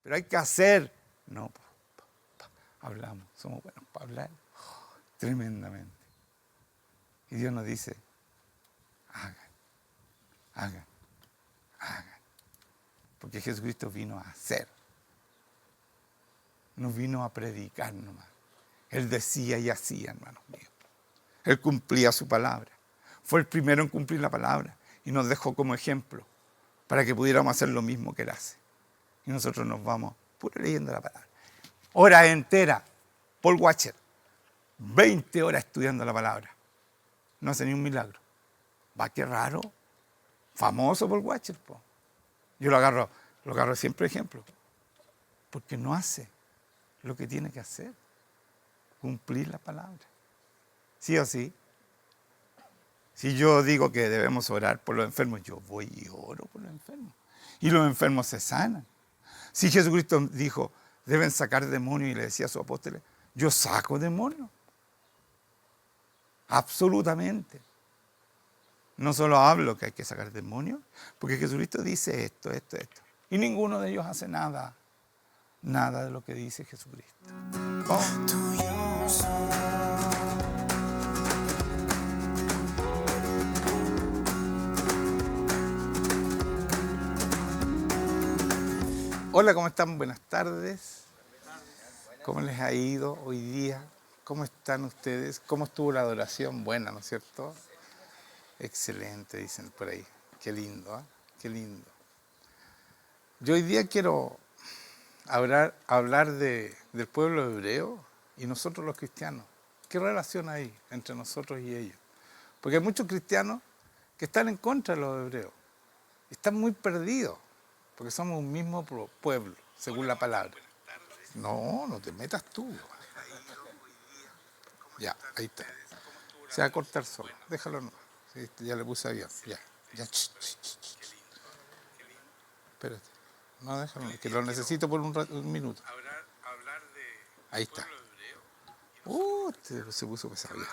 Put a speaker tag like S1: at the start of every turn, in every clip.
S1: Pero hay que hacer. No, hablamos, somos buenos para hablar. Tremendamente. Y Dios nos dice, hagan, hagan, hagan. Porque Jesucristo vino a hacer. No vino a predicar nomás. Él decía y hacía, hermanos míos. Él cumplía su palabra. Fue el primero en cumplir la palabra. Y nos dejó como ejemplo para que pudiéramos hacer lo mismo que Él hace. Y nosotros nos vamos puro leyendo la palabra. Horas enteras. Paul Washer. 20 horas estudiando la palabra. No hace ni un milagro. Va, qué raro. Famoso Paul Washer, po. Yo lo agarro siempre de ejemplo. Porque no hace lo que tiene que hacer. Cumplir la palabra. ¿Sí o sí? Si yo digo que debemos orar por los enfermos, yo voy y oro por los enfermos. Y los enfermos se sanan. Si Jesucristo dijo, deben sacar demonios y le decía a sus apóstoles, yo saco demonios. Absolutamente. No solo hablo que hay que sacar demonios, porque Jesucristo dice esto. Y ninguno de ellos hace nada. Nada de lo que dice Jesucristo. Hola, ¿cómo están? Buenas tardes. ¿Cómo les ha ido hoy día? ¿Cómo están ustedes? ¿Cómo estuvo la adoración? Buena, ¿no es cierto? Excelente, dicen por ahí. Qué lindo, ¿eh? Qué lindo. Yo hoy día quiero hablar del pueblo hebreo y nosotros los cristianos. ¿Qué relación hay entre nosotros y ellos? Porque hay muchos cristianos que están en contra de los hebreos. Están muy perdidos, porque somos un mismo pueblo, según la palabra. No te metas tú. Ya, ahí está. Se va a cortar solo. Déjalo no. Sí, ya le puse avión. Ya. Espérate. No, déjalo, que lo necesito por un minuto. Ahí está. Se puso pesado ya.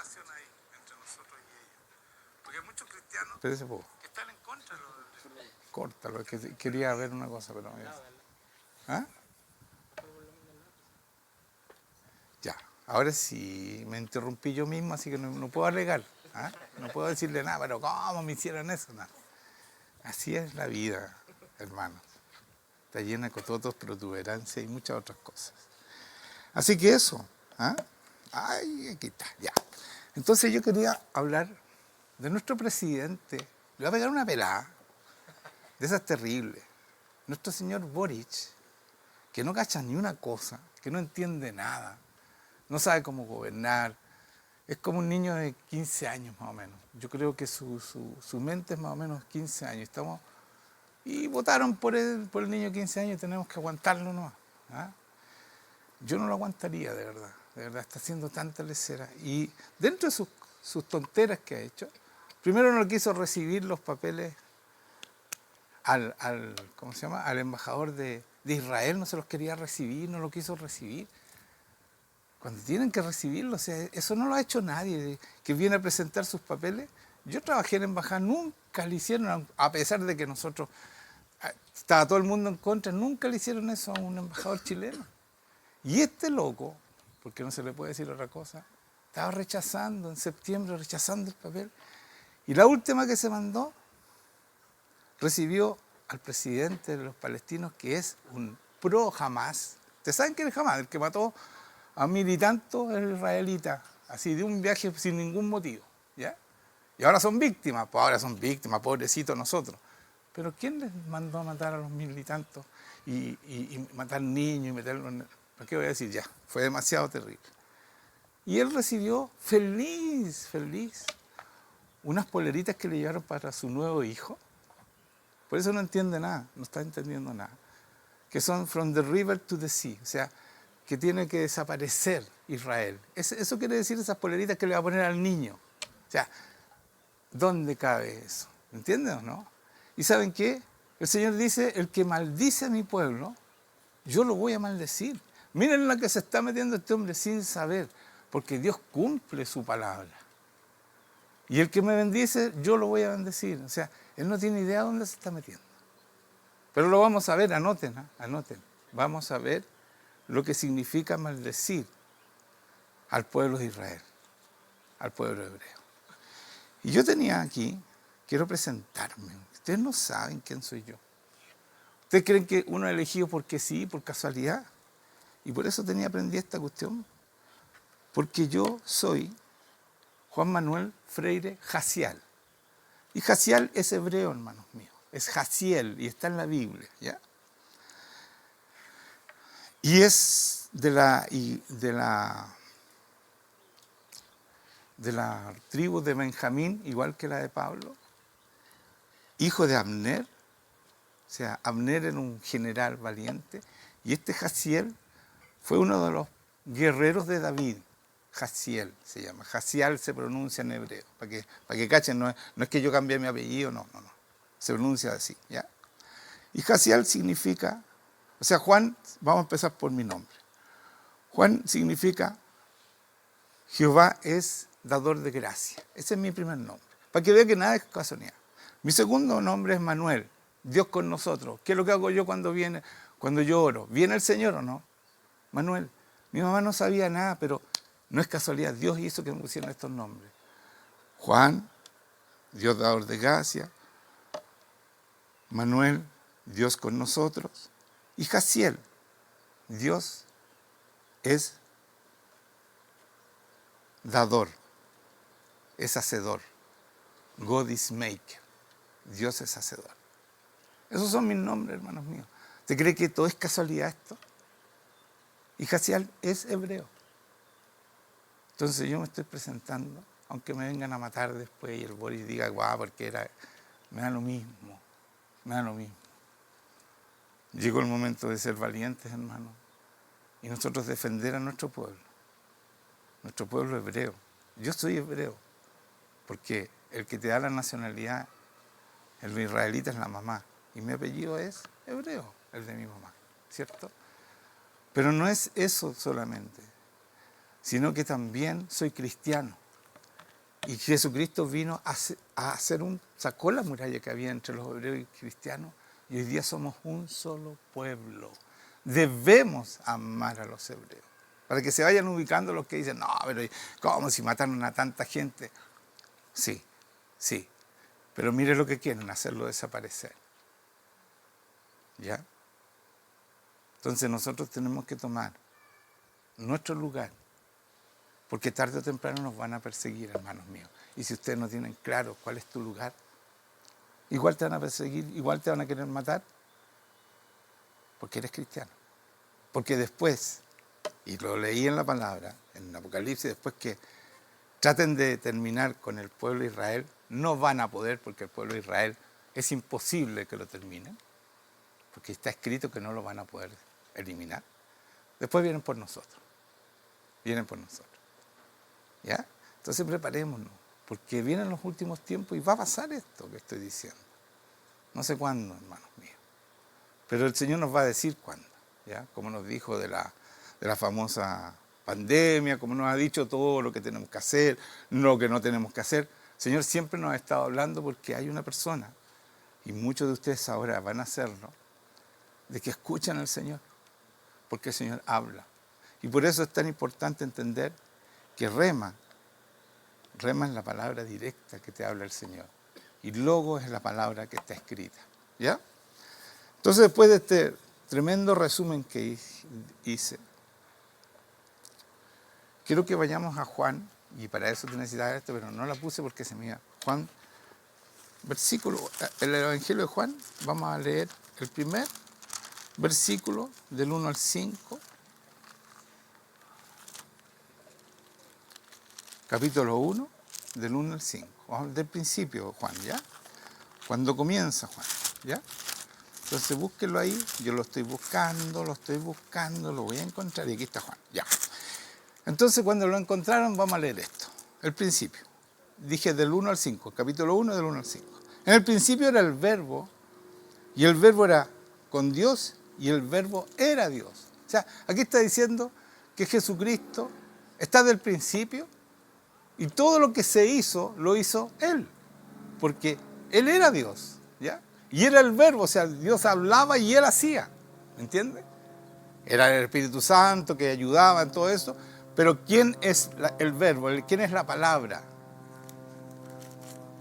S1: Espérese poco. Córtalo, es que quería ver una cosa, pero... ¿Ah? Ya, ahora sí, me interrumpí yo mismo, así que no puedo alegar. ¿Ah? No puedo decirle nada, pero ¿cómo me hicieron eso? No. Así es la vida, hermanos. Está llena de cototos, protuberancias y muchas otras cosas. Así que eso. ¿Ah? Ay, aquí está, ya. Entonces yo quería hablar de nuestro presidente. Le voy a pegar una pelada de esas terribles. Nuestro señor Boric, que no cacha ni una cosa, que no entiende nada, no sabe cómo gobernar. Es como un niño de 15 años más o menos. Yo creo que su mente es más o menos 15 años. Y votaron por el niño de 15 años y tenemos que aguantarlo nomás. ¿Ah? Yo no lo aguantaría, de verdad. De verdad, está haciendo tanta lecera. Y dentro de sus tonteras que ha hecho, primero no quiso recibir los papeles ¿cómo se llama? Al embajador de Israel, no se los quería recibir, no lo quiso recibir. Cuando tienen que recibirlo, o sea, eso no lo ha hecho nadie que viene a presentar sus papeles. Yo trabajé en embajada, nunca le hicieron, a pesar de que nosotros, estaba todo el mundo en contra, nunca le hicieron eso a un embajador chileno. Y este loco, porque no se le puede decir otra cosa, estaba rechazando en septiembre, rechazando el papel. Y la última que se mandó, recibió al presidente de los palestinos, que es un pro Hamas. ¿Ustedes saben quién es Hamas? El que mató a mil y tantos israelitas, así de un viaje sin ningún motivo, ¿ya? Y ahora son víctimas, pobrecitos nosotros. Pero ¿quién les mandó a matar a los mil y tantos y matar niños y meterlos en... ¿Para qué voy a decir? Ya, fue demasiado terrible. Y él recibió feliz, unas poleritas que le llevaron para su nuevo hijo. Por eso no entiende nada, no está entendiendo nada. Que son from the river to the sea, o sea, que tiene que desaparecer Israel. Eso quiere decir esas poleritas que le va a poner al niño. O sea, ¿dónde cabe eso? ¿Entienden o no? ¿Y saben qué? El Señor dice, el que maldice a mi pueblo, yo lo voy a maldecir. Miren la que se está metiendo este hombre sin saber, porque Dios cumple su palabra. Y el que me bendice, yo lo voy a bendecir. O sea, él no tiene idea de dónde se está metiendo. Pero lo vamos a ver, anoten. vamos a ver lo que significa maldecir al pueblo de Israel, al pueblo hebreo. Y yo tenía aquí, quiero presentarme. Ustedes no saben quién soy yo. ¿Ustedes creen que uno es elegido porque sí, por casualidad? Y por eso aprendí esta cuestión. Porque yo soy Juan Manuel Freire Jacial. Y Jacial es hebreo, hermanos míos. Es Jaciel y está en la Biblia, ¿ya? Y es de la tribu de Benjamín, igual que la de Pablo, hijo de Abner. O sea, Abner era un general valiente, y este Jaciel fue uno de los guerreros de David. Jaciel se llama, Jacial se pronuncia en hebreo, para que cachen, no es que yo cambié mi apellido, no, se pronuncia así, ¿ya? Y Jacial significa, o sea, Juan, vamos a empezar por mi nombre. Juan significa Jehová es dador de gracia. Ese es mi primer nombre, para que vean que nada es casualidad. Mi segundo nombre es Manuel, Dios con nosotros. ¿Qué es lo que hago yo cuando yo oro? ¿Viene el Señor o no? Manuel. Mi mamá no sabía nada, pero no es casualidad. Dios hizo que me pusieran estos nombres. Juan, Dios dador de gracia. Manuel, Dios con nosotros. Y Jaciel, Dios es dador, es hacedor. God is maker. Dios es hacedor. Esos son mis nombres, hermanos míos. ¿Usted cree que todo es casualidad esto? Y Jaciel es hebreo. Entonces yo me estoy presentando, aunque me vengan a matar después y el Boris diga, guau, porque me da lo mismo, me da lo mismo. Llegó el momento de ser valientes, hermanos, y nosotros defender a nuestro pueblo hebreo. Yo soy hebreo, porque el que te da la nacionalidad, el israelita, es la mamá, y mi apellido es hebreo, el de mi mamá, ¿cierto? Pero no es eso solamente, sino que también soy cristiano. Y Jesucristo vino sacó la muralla que había entre los hebreos y cristianos, y hoy día somos un solo pueblo. Debemos amar a los hebreos. Para que se vayan ubicando los que dicen, no, pero ¿cómo si mataron a tanta gente? Sí, pero mire lo que quieren, hacerlo desaparecer. ¿Ya? Entonces nosotros tenemos que tomar nuestro lugar, porque tarde o temprano nos van a perseguir, hermanos míos. Y si ustedes no tienen claro cuál es tu lugar, igual te van a perseguir, igual te van a querer matar, porque eres cristiano. Porque después, y lo leí en la palabra, en Apocalipsis, después que traten de terminar con el pueblo de Israel, no van a poder, porque el pueblo de Israel es imposible que lo terminen, porque está escrito que no lo van a poder eliminar. Después vienen por nosotros. ¿Ya? Entonces preparémonos, porque vienen los últimos tiempos y va a pasar esto que estoy diciendo. No sé cuándo, hermanos míos, pero el Señor nos va a decir cuándo, ¿ya? Como nos dijo de la famosa pandemia, como nos ha dicho todo lo que tenemos que hacer, lo que no tenemos que hacer. El Señor siempre nos ha estado hablando, porque hay una persona, y muchos de ustedes ahora van a hacerlo, de que escuchan al Señor, porque el Señor habla. Y por eso es tan importante entender que rema es la palabra directa que te habla el Señor, y logo es la palabra que está escrita, ¿ya? Entonces, después de este tremendo resumen que hice, quiero que vayamos a Juan, y para eso te necesitaba esto, pero no la puse porque se me iba. Juan, el Evangelio de Juan, vamos a leer el primer versículo del 1 al 5. Capítulo 1, del 1 al 5. Vamos del principio, Juan, ¿ya? Cuando comienza Juan, ¿ya? Entonces búsquenlo ahí, yo lo estoy buscando, lo voy a encontrar, y aquí está Juan, ya. Entonces cuando lo encontraron, vamos a leer esto, el principio. Dije del 1 al 5, capítulo 1, del 1 al 5. En el principio era el Verbo, y el Verbo era con Dios, y el Verbo era Dios. O sea, aquí está diciendo que Jesucristo está del principio, y todo lo que se hizo, lo hizo Él, porque Él era Dios, ¿ya? Y era el Verbo, o sea, Dios hablaba y Él hacía, ¿entiendes? Era el Espíritu Santo que ayudaba en todo eso. Pero ¿quién es el verbo? ¿Quién es la palabra?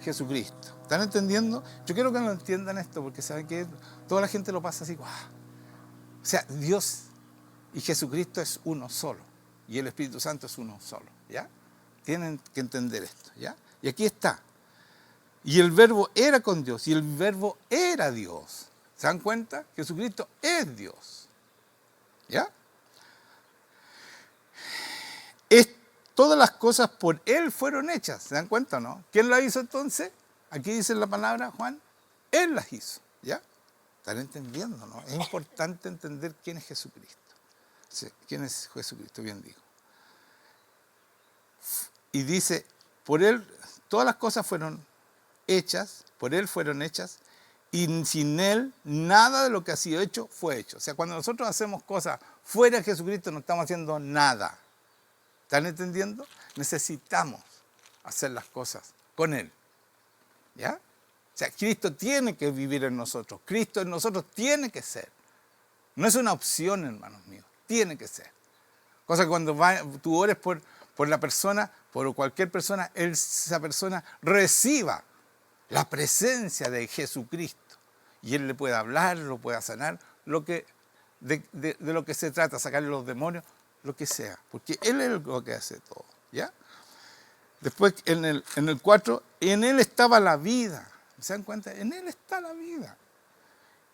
S1: Jesucristo. ¿Están entendiendo? Yo quiero que lo entiendan esto, porque saben que toda la gente lo pasa así. ¡Wow! O sea, Dios y Jesucristo es uno solo. Y el Espíritu Santo es uno solo. ¿Ya? Tienen que entender esto. ¿Ya? Y aquí está. Y el verbo era con Dios. Y el verbo era Dios. ¿Se dan cuenta? Jesucristo es Dios. ¿Ya? Todas las cosas por Él fueron hechas. ¿Se dan cuenta o no? ¿Quién las hizo entonces? Aquí dice la palabra, Juan. Él las hizo. ¿Ya? ¿Están entendiendo, no? Es importante entender quién es Jesucristo. Sí, ¿quién es Jesucristo? Bien digo. Y dice, por Él, todas las cosas fueron hechas, por Él fueron hechas, y sin Él nada de lo que ha sido hecho fue hecho. O sea, cuando nosotros hacemos cosas fuera de Jesucristo, no estamos haciendo nada. ¿Están entendiendo? Necesitamos hacer las cosas con Él. ¿Ya? O sea, Cristo tiene que vivir en nosotros. Cristo en nosotros tiene que ser. No es una opción, hermanos míos. Tiene que ser. Cosa que cuando tú ores por la persona, por cualquier persona, esa persona reciba la presencia de Jesucristo. Y Él le puede hablar, lo puede sanar, de lo que se trata, sacarle los demonios, lo que sea, porque Él es el que hace todo, ¿ya? Después en el 4, en Él estaba la vida, ¿se dan cuenta? En Él está la vida.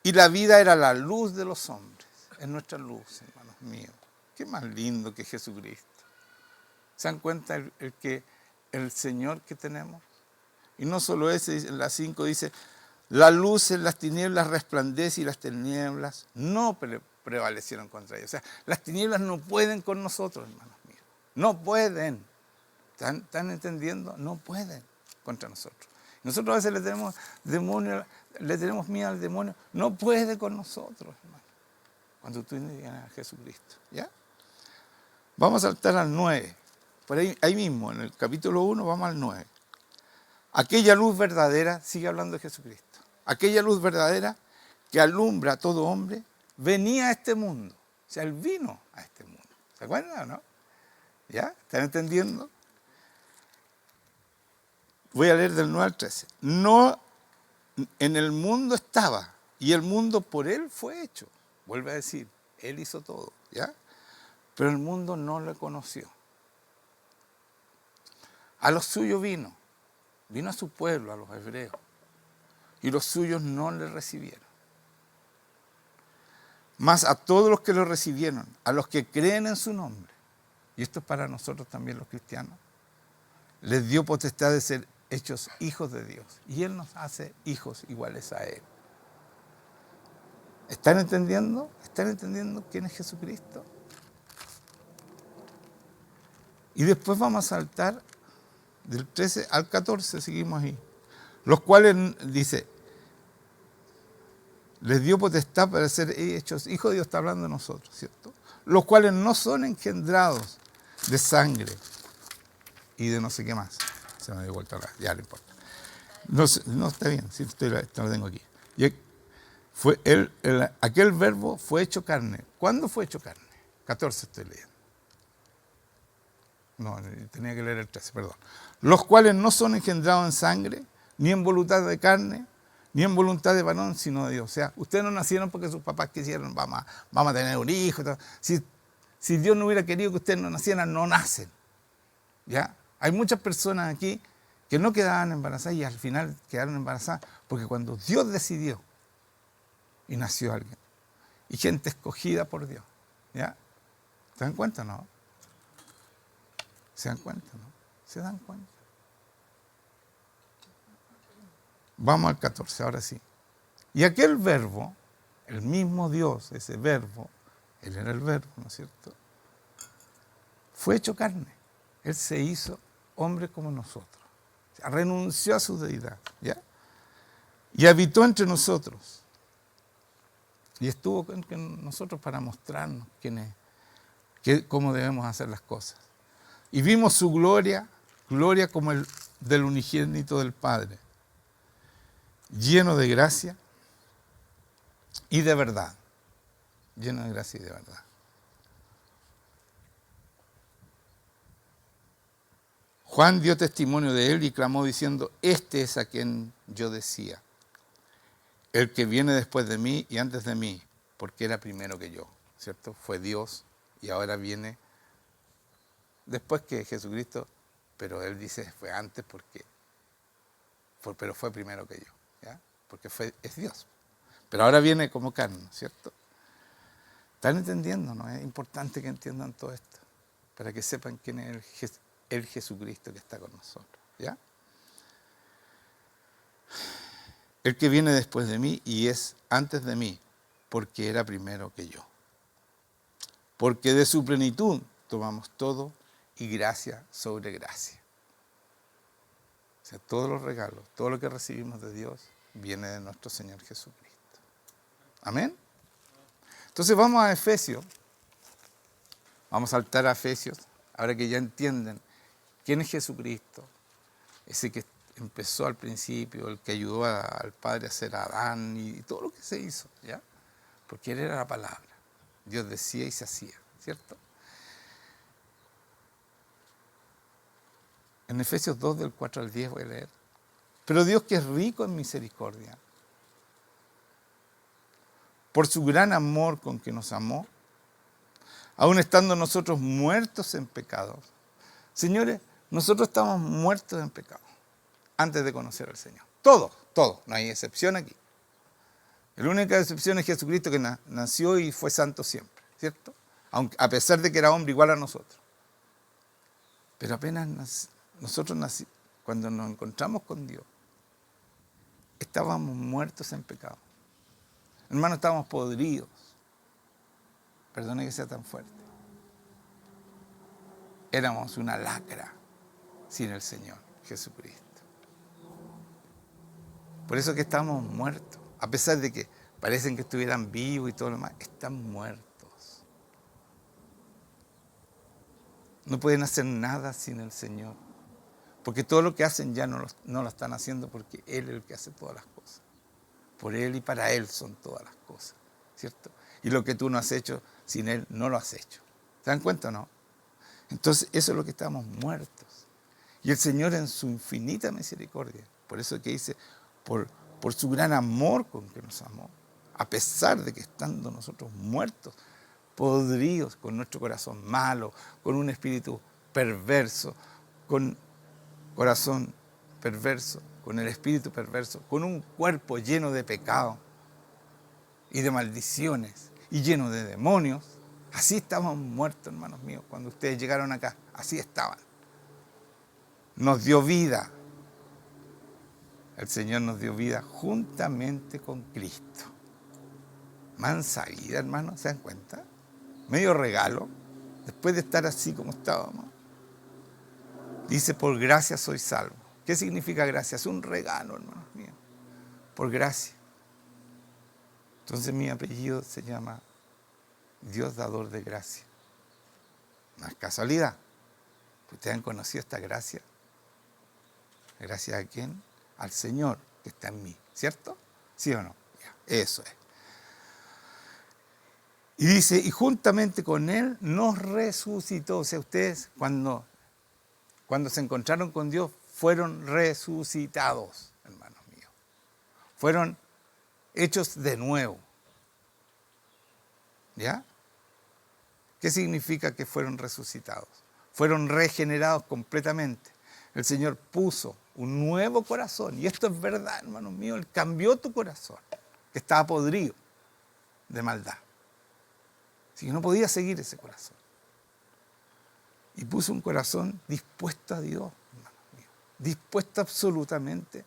S1: Y la vida era la luz de los hombres, es nuestra luz, hermanos míos. Qué más lindo que Jesucristo. ¿Se dan cuenta el Señor que tenemos? Y no solo ese, en la 5 dice, la luz en las tinieblas resplandece y las tinieblas no prevalecieron contra ellos. O sea, las tinieblas no pueden con nosotros, hermanos míos. No pueden. ¿Están entendiendo? No pueden contra nosotros. Nosotros a veces le tenemos miedo al demonio. No puede con nosotros, hermano. Cuando tú vienes a Jesucristo. ¿Ya? Vamos a saltar al 9. Por ahí mismo, en el capítulo 1, vamos al 9. Aquella luz verdadera, sigue hablando de Jesucristo. Aquella luz verdadera que alumbra a todo hombre, venía a este mundo. O sea, Él vino a este mundo. ¿Se acuerdan o no? ¿Ya? ¿Están entendiendo? Voy a leer del 9 al 13. No, en el mundo estaba, y el mundo por Él fue hecho. Vuelve a decir, Él hizo todo, ¿ya? Pero el mundo no le conoció. A los suyos vino a su pueblo, a los hebreos, y los suyos no le recibieron. Mas a todos los que lo recibieron, a los que creen en su nombre, y esto es para nosotros también los cristianos, les dio potestad de ser hechos hijos de Dios. Y Él nos hace hijos iguales a Él. ¿Están entendiendo? ¿Están entendiendo quién es Jesucristo? Y después vamos a saltar del 13 al 14, seguimos ahí. Los cuales, dice, les dio potestad para ser hechos hijos de Dios, está hablando de nosotros, ¿cierto? Los cuales no son engendrados de sangre y de no sé qué más. Se me dio vuelta la, ya no importa. No está bien, sí, lo tengo aquí. Y fue aquel verbo fue hecho carne. ¿Cuándo fue hecho carne? 14 estoy leyendo. No, tenía que leer el 13, perdón. Los cuales no son engendrados en sangre, ni en voluntad de carne, ni en voluntad de varón, sino de Dios. O sea, ustedes no nacieron porque sus papás quisieron, vamos a tener un hijo. Si Dios no hubiera querido que ustedes no nacieran, no nacen. ¿Ya? Hay muchas personas aquí que no quedaban embarazadas y al final quedaron embarazadas porque cuando Dios decidió y nació alguien. Y gente escogida por Dios. ¿Ya? ¿Se dan cuenta o no? ¿Se dan cuenta, no? ¿Se dan cuenta? Vamos al 14, ahora sí. Y aquel verbo, el mismo Dios, ese verbo, Él era el verbo, ¿no es cierto? Fue hecho carne. Él se hizo hombre como nosotros. O sea, renunció a su deidad, ¿ya? Y habitó entre nosotros. Y estuvo con nosotros para mostrarnos cómo debemos hacer las cosas. Y vimos su gloria como el del unigénito del Padre, lleno de gracia y de verdad. Lleno de gracia y de verdad. Juan dio testimonio de él y clamó diciendo, este es a quien yo decía, el que viene después de mí y antes de mí, porque era primero que yo, ¿cierto? Fue Dios y ahora viene después que Jesucristo, pero él dice fue antes pero fue primero que yo, ¿ya? Porque es Dios. Pero ahora viene como carne, ¿cierto? ¿Están entendiendo? ¿No? Es importante que entiendan todo esto, para que sepan quién es el Jesucristo que está con nosotros, ¿ya? El que viene después de mí y es antes de mí, porque era primero que yo. Porque de su plenitud tomamos todo y gracia sobre gracia. O sea, todos los regalos, todo lo que recibimos de Dios viene de nuestro Señor Jesucristo. ¿Amén? Entonces vamos a Efesios. Vamos a saltar a Efesios, ahora que ya entienden quién es Jesucristo, ese que empezó al principio, el que ayudó al Padre a hacer a Adán y todo lo que se hizo, ¿ya? Porque Él era la palabra. Dios decía y se hacía, ¿cierto? En Efesios 2, del 4 al 10 voy a leer. Pero Dios, que es rico en misericordia, por su gran amor con que nos amó, aun estando nosotros muertos en pecados. Señores, nosotros estamos muertos en pecado antes de conocer al Señor. Todos, no hay excepción aquí. La única excepción es Jesucristo, que nació y fue santo siempre, ¿cierto? Aunque, a pesar de que era hombre igual a nosotros. Pero apenas nosotros cuando nos encontramos con Dios, estábamos muertos en pecado. Hermanos, estábamos podridos. Perdone que sea tan fuerte. Éramos una lacra sin el Señor Jesucristo. Por eso que estamos muertos. A pesar de que parecen que estuvieran vivos y todo lo demás, están muertos. No pueden hacer nada sin el Señor. Porque todo lo que hacen ya no lo están haciendo, porque Él es el que hace todas las cosas. Por Él y para Él son todas las cosas, ¿cierto? Y lo que tú no has hecho, sin Él no lo has hecho. ¿Se dan cuenta o no? Entonces, eso es lo que estamos muertos. Y el Señor, en su infinita misericordia, por eso que dice, por su gran amor con que nos amó, a pesar de que estando nosotros muertos, podridos, con nuestro corazón malo, con un espíritu perverso, con corazón perverso, con el espíritu perverso, con un cuerpo lleno de pecado y de maldiciones y lleno de demonios. Así estábamos muertos, hermanos míos, cuando ustedes llegaron acá. Así estaban. Nos dio vida. El Señor nos dio vida juntamente con Cristo. Mansa vida, hermanos, ¿se dan cuenta? Medio regalo, después de estar así como estábamos. Dice, por gracia soy salvo. ¿Qué significa gracia? Es un regalo, hermanos míos. Por gracia. Entonces mi apellido se llama Dios dador de gracia. No es casualidad. Ustedes han conocido esta gracia. ¿Gracias a quién? Al Señor que está en mí. ¿Cierto? ¿Sí o no? Ya, eso es. Y dice, y juntamente con Él nos resucitó. O sea, ustedes cuando se encontraron con Dios, fueron resucitados, hermanos míos. Fueron hechos de nuevo. ¿Ya? ¿Qué significa que fueron resucitados? Fueron regenerados completamente. El Señor puso un nuevo corazón. Y esto es verdad, hermanos míos. Él cambió tu corazón, que estaba podrido de maldad. Así que no podía seguir ese corazón. Y puso un corazón dispuesto a Dios, hermanos míos. Dispuesto absolutamente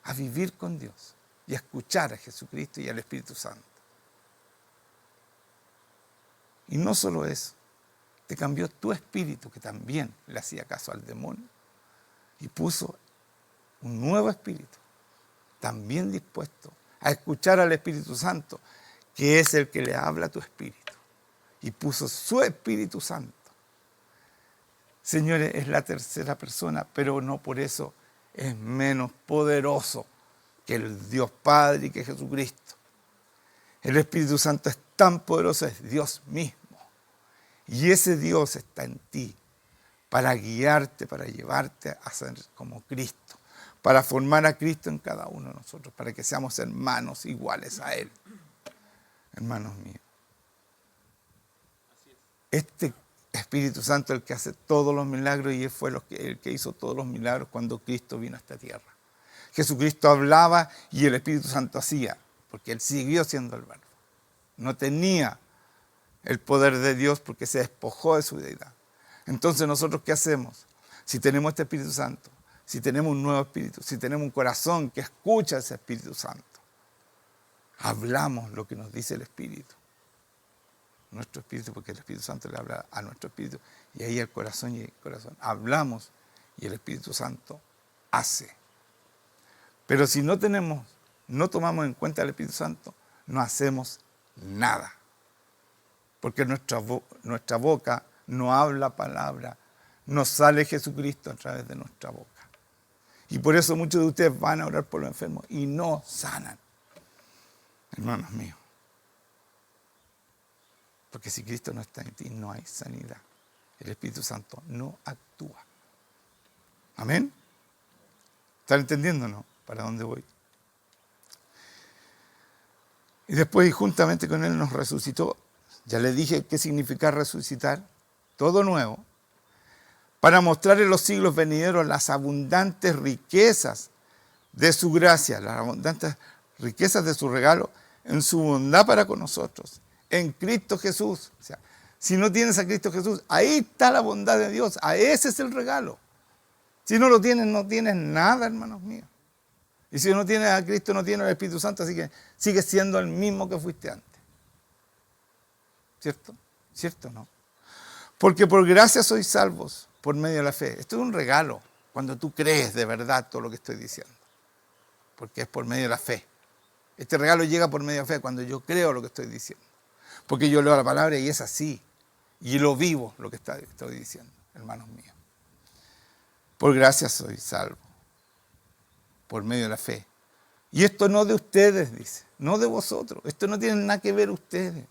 S1: a vivir con Dios y a escuchar a Jesucristo y al Espíritu Santo. Y no solo eso, te cambió tu espíritu, que también le hacía caso al demonio, y puso un nuevo espíritu, también dispuesto a escuchar al Espíritu Santo, que es el que le habla a tu espíritu. Y puso su Espíritu Santo. Señores, es la tercera persona, pero no por eso es menos poderoso que el Dios Padre y que Jesucristo. El Espíritu Santo es tan poderoso, es Dios mismo. Y ese Dios está en ti para guiarte, para llevarte a ser como Cristo, para formar a Cristo en cada uno de nosotros, para que seamos hermanos iguales a Él. Hermanos míos, este Espíritu Santo es el que hace todos los milagros y Él fue el que hizo todos los milagros cuando Cristo vino a esta tierra. Jesucristo hablaba y el Espíritu Santo hacía, porque Él siguió siendo el Verbo. No tenía el poder de Dios porque se despojó de su deidad. Entonces, ¿nosotros qué hacemos? Si tenemos este Espíritu Santo, si tenemos un nuevo espíritu, si tenemos un corazón que escucha ese Espíritu Santo, hablamos lo que nos dice el Espíritu. Nuestro espíritu, porque el Espíritu Santo le habla a nuestro espíritu, y ahí el corazón y el corazón. Hablamos y el Espíritu Santo hace. Pero si no tomamos en cuenta el Espíritu Santo, no hacemos nada. Porque nuestra boca no habla palabra, no sale Jesucristo a través de nuestra boca. Y por eso muchos de ustedes van a orar por los enfermos y no sanan. Hermanos míos. Porque si Cristo no está en ti, no hay sanidad. El Espíritu Santo no actúa. ¿Amén? ¿Están entendiendo o no? ¿Para dónde voy? Y después, juntamente con Él, nos resucitó. Ya le dije qué significa resucitar. Todo nuevo. Para mostrar en los siglos venideros las abundantes riquezas de su gracia, las abundantes riquezas de su regalo en su bondad para con nosotros. En Cristo Jesús. O sea, si no tienes a Cristo Jesús, ahí está la bondad de Dios. A ese es el regalo. Si no lo tienes, no tienes nada, hermanos míos. Y si no tienes a Cristo, no tienes al Espíritu Santo, así que sigues siendo el mismo que fuiste antes. ¿Cierto? ¿Cierto o no? Porque por gracia sois salvos por medio de la fe. Esto es un regalo cuando tú crees de verdad todo lo que estoy diciendo. Porque es por medio de la fe. Este regalo llega por medio de la fe cuando yo creo lo que estoy diciendo. Porque yo leo la palabra y es así. Y lo vivo lo que estoy diciendo, hermanos míos. Por gracia soy salvo. Por medio de la fe. Y esto no de ustedes, dice. No de vosotros. Esto no tiene nada que ver ustedes.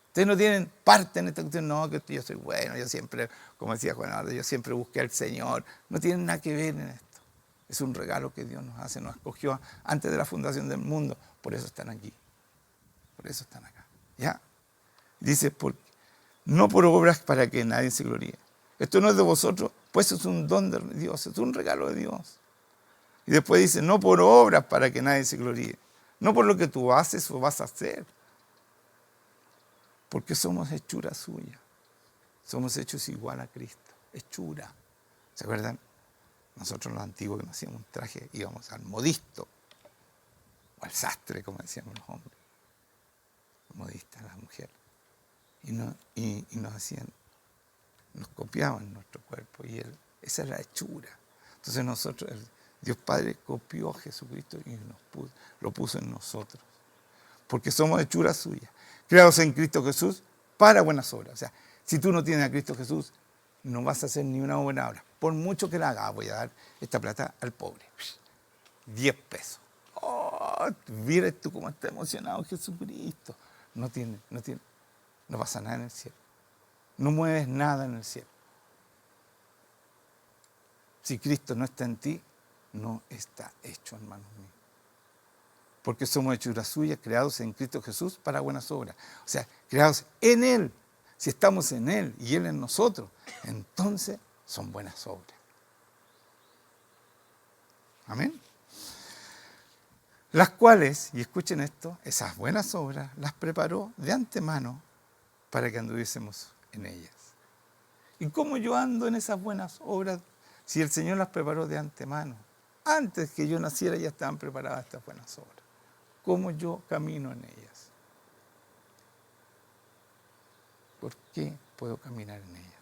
S1: Ustedes no tienen parte en esta cuestión. No, que yo soy bueno. Yo siempre, como decía Juan, yo siempre busqué al Señor. No tienen nada que ver en esto. Es un regalo que Dios nos hace. Nos escogió antes de la fundación del mundo. Por eso están aquí. Por eso están acá. ¿Ya? Dice, no por obras para que nadie se gloríe. Esto no es de vosotros, pues es un don de Dios, es un regalo de Dios. Y después dice, no por obras para que nadie se gloríe. No por lo que tú haces o vas a hacer. Porque somos hechura suya. Somos hechos igual a Cristo. Hechura. ¿Se acuerdan? Nosotros los antiguos que nos hacíamos un traje íbamos al modisto. O al sastre, como decíamos los hombres. Modistas, las mujeres. Y nos hacían, nos copiaban nuestro cuerpo. Y esa es la hechura. Entonces nosotros, Dios Padre copió a Jesucristo y lo puso en nosotros. Porque somos hechura suya. Creados en Cristo Jesús para buenas obras. O sea, si tú no tienes a Cristo Jesús, no vas a hacer ni una buena obra. Por mucho que la hagas, voy a dar esta plata al pobre. 10 pesos. Oh, mira tú cómo está emocionado Jesucristo. No pasa nada en el cielo. No mueves nada en el cielo. Si Cristo no está en ti, no está hecho, hermanos míos. Porque somos hechuras suyas, creados en Cristo Jesús para buenas obras. O sea, creados en Él. Si estamos en Él y Él en nosotros, entonces son buenas obras. Amén. Las cuales, y escuchen esto, esas buenas obras las preparó de antemano para que anduviésemos en ellas. ¿Y cómo yo ando en esas buenas obras si el Señor las preparó de antemano? Antes que yo naciera ya estaban preparadas estas buenas obras. ¿Cómo yo camino en ellas? ¿Por qué puedo caminar en ellas?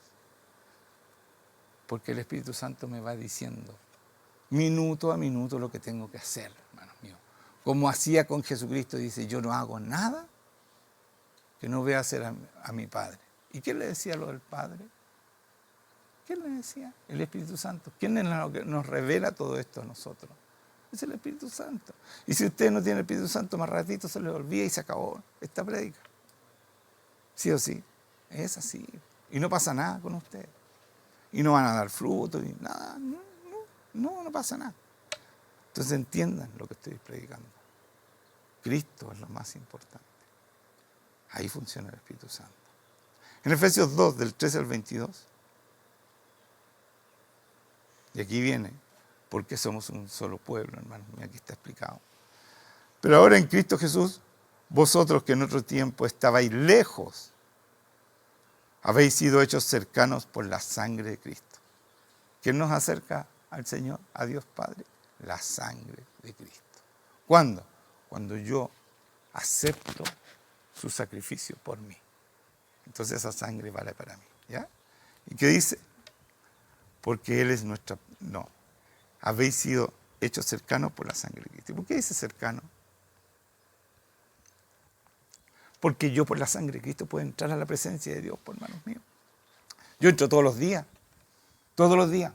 S1: Porque el Espíritu Santo me va diciendo minuto a minuto lo que tengo que hacer, hermanos míos. Como hacía con Jesucristo, dice, yo no hago nada que no vea hacer a mi Padre. ¿Y quién le decía lo del Padre? ¿Quién le decía? El Espíritu Santo. ¿Quién es lo que nos revela todo esto a nosotros? Es el Espíritu Santo. Y si usted no tiene el Espíritu Santo, más ratito se le olvida y se acabó esta prédica. Sí o sí. Es así. Y no pasa nada con usted. y no van a dar fruto, y nada, no pasa nada. Entonces entiendan lo que estoy predicando. Cristo es lo más importante. Ahí funciona el Espíritu Santo. En Efesios 2, del 13 al 22, y aquí viene, porque somos un solo pueblo, hermanos, aquí está explicado. Pero ahora en Cristo Jesús, vosotros que en otro tiempo estabais lejos, habéis sido hechos cercanos por la sangre de Cristo. ¿Quién nos acerca al Señor, a Dios Padre? La sangre de Cristo. ¿Cuándo? Cuando yo acepto su sacrificio por mí. Entonces esa sangre vale para mí. ¿Ya? ¿Y qué dice? Porque Él es nuestra... No. Habéis sido hechos cercanos por la sangre de Cristo. ¿Por qué dice cercano? Porque yo por la sangre de Cristo puedo entrar a la presencia de Dios por manos mías. Yo entro todos los días. Todos los días.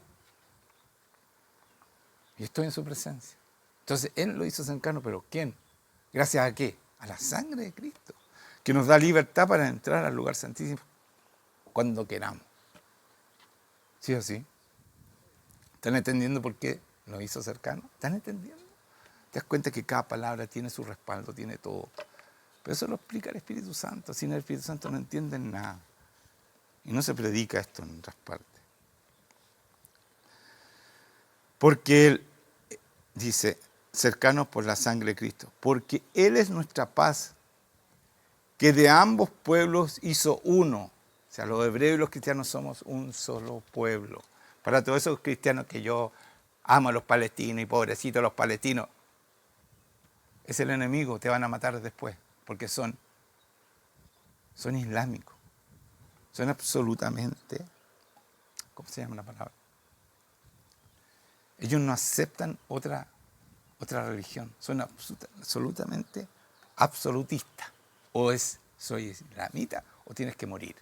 S1: Y estoy en su presencia. Entonces Él lo hizo cercano, pero ¿quién? ¿Gracias a qué? A la sangre de Cristo, que nos da libertad para entrar al lugar santísimo cuando queramos. ¿Sí o sí? ¿Están entendiendo por qué nos hizo cercano? ¿Están entendiendo? ¿Te das cuenta que cada palabra tiene su respaldo, tiene todo? Pero eso lo explica el Espíritu Santo. Sin el Espíritu Santo no entienden nada. Y no se predica esto en otras partes. Porque Él dice, cercanos por la sangre de Cristo. Porque Él es nuestra paz, que de ambos pueblos hizo uno. O sea, los hebreos y los cristianos somos un solo pueblo. Para todos esos cristianos que yo amo a los palestinos y pobrecitos los palestinos, es el enemigo, te van a matar después, porque son islámicos. Son absolutamente, ¿cómo se llama la palabra? Ellos no aceptan otra religión. Son absolutamente absolutistas. O soy islamita o tienes que morir.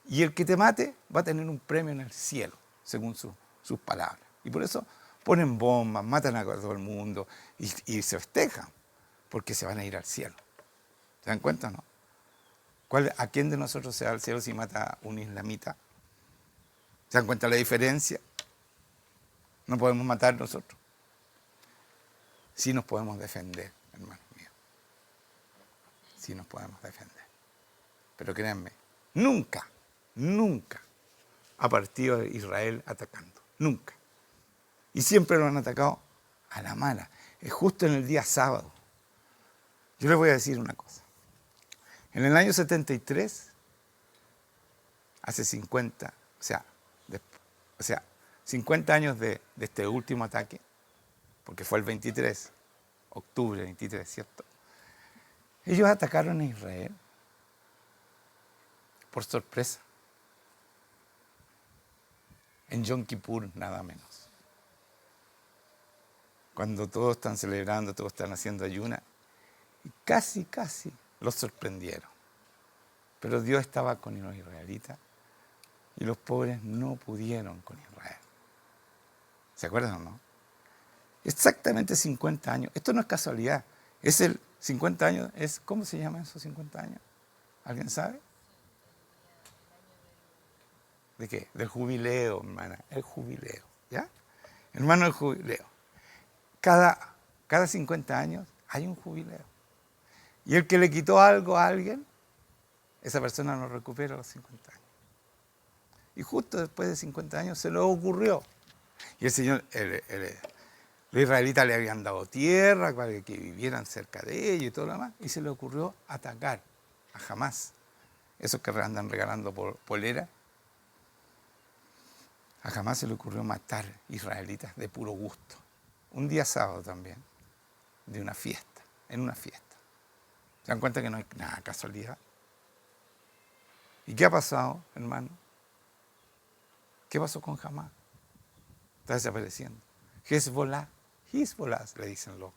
S1: Y el que te mate va a tener un premio en el cielo, según sus palabras. Y por eso ponen bombas, matan a todo el mundo y se festejan, porque se van a ir al cielo. ¿Se dan cuenta, no? ¿A quién de nosotros se va al cielo si mata a un islamita? ¿Se dan cuenta la diferencia? No podemos matar nosotros. Sí nos podemos defender, hermanos míos. Sí nos podemos defender. Pero créanme, nunca ha partido Israel atacando. Nunca. Y siempre lo han atacado a la mala. Es justo en el día sábado. Yo les voy a decir una cosa. En el año 73, hace 50, o sea, 50 años de este último ataque, porque fue el 23, octubre 23, ¿cierto? Ellos atacaron a Israel por sorpresa. En Yom Kippur, nada menos. Cuando todos están celebrando, todos están haciendo ayuna, y casi los sorprendieron. Pero Dios estaba con los israelitas y los pobres no pudieron con Israel. ¿Se acuerdan o no? Exactamente 50 años. Esto no es casualidad. Es el 50 años. ¿Cómo se llaman esos 50 años? ¿Alguien sabe? ¿De qué? Del jubileo, hermana. El jubileo. ¿Ya? Hermano, el jubileo. Cada 50 años hay un jubileo. Y el que le quitó algo a alguien, esa persona no recupera los 50 años. Y justo después de 50 años se le ocurrió. Y el Señor, los israelitas le habían dado tierra para que vivieran cerca de ellos y todo lo demás. Y se le ocurrió atacar a Hamás. Esos que andan regalando polera. A Hamás se le ocurrió matar israelitas de puro gusto. Un día sábado también, de una fiesta, en una fiesta. ¿Se dan cuenta que no hay nada casualidad? ¿Y qué ha pasado, hermano? ¿Qué pasó con Hamás? Está desapareciendo. Hezbollah le dicen los.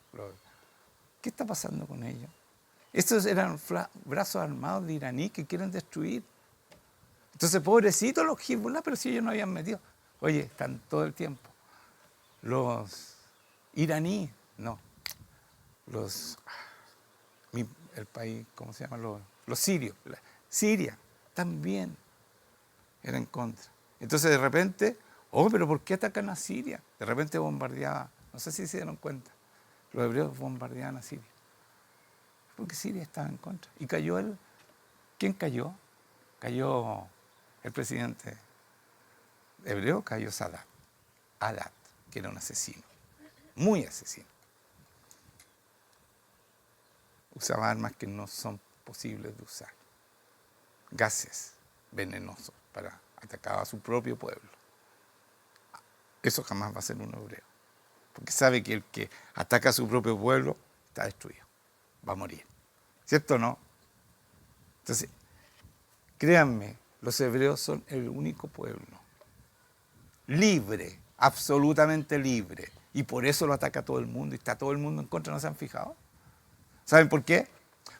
S1: ¿Qué está pasando con ellos? Estos eran brazos armados de iraní que quieren destruir. Entonces, pobrecitos los Hezbollah, pero si ellos no habían metido. Oye, están todo el tiempo. Los iraníes, no. El país, ¿cómo se llama? Los sirios. Siria también era en contra. Entonces de repente, pero ¿por qué atacan a Siria? De repente bombardeaba, no sé si se dieron cuenta, los hebreos bombardeaban a Siria. Porque Siria estaba en contra. Y cayó ¿quién cayó? Cayó el presidente hebreo, cayó Sadat, que era un asesino, muy asesino. Usaba armas que no son posibles de usar. Gases venenosos para atacar a su propio pueblo. Eso jamás va a ser un hebreo. Porque sabe que el que ataca a su propio pueblo está destruido. Va a morir. ¿Cierto o no? Entonces, créanme, los hebreos son el único pueblo libre, absolutamente libre. Y por eso lo ataca todo el mundo. Y está todo el mundo en contra, ¿no se han fijado? ¿Saben por qué?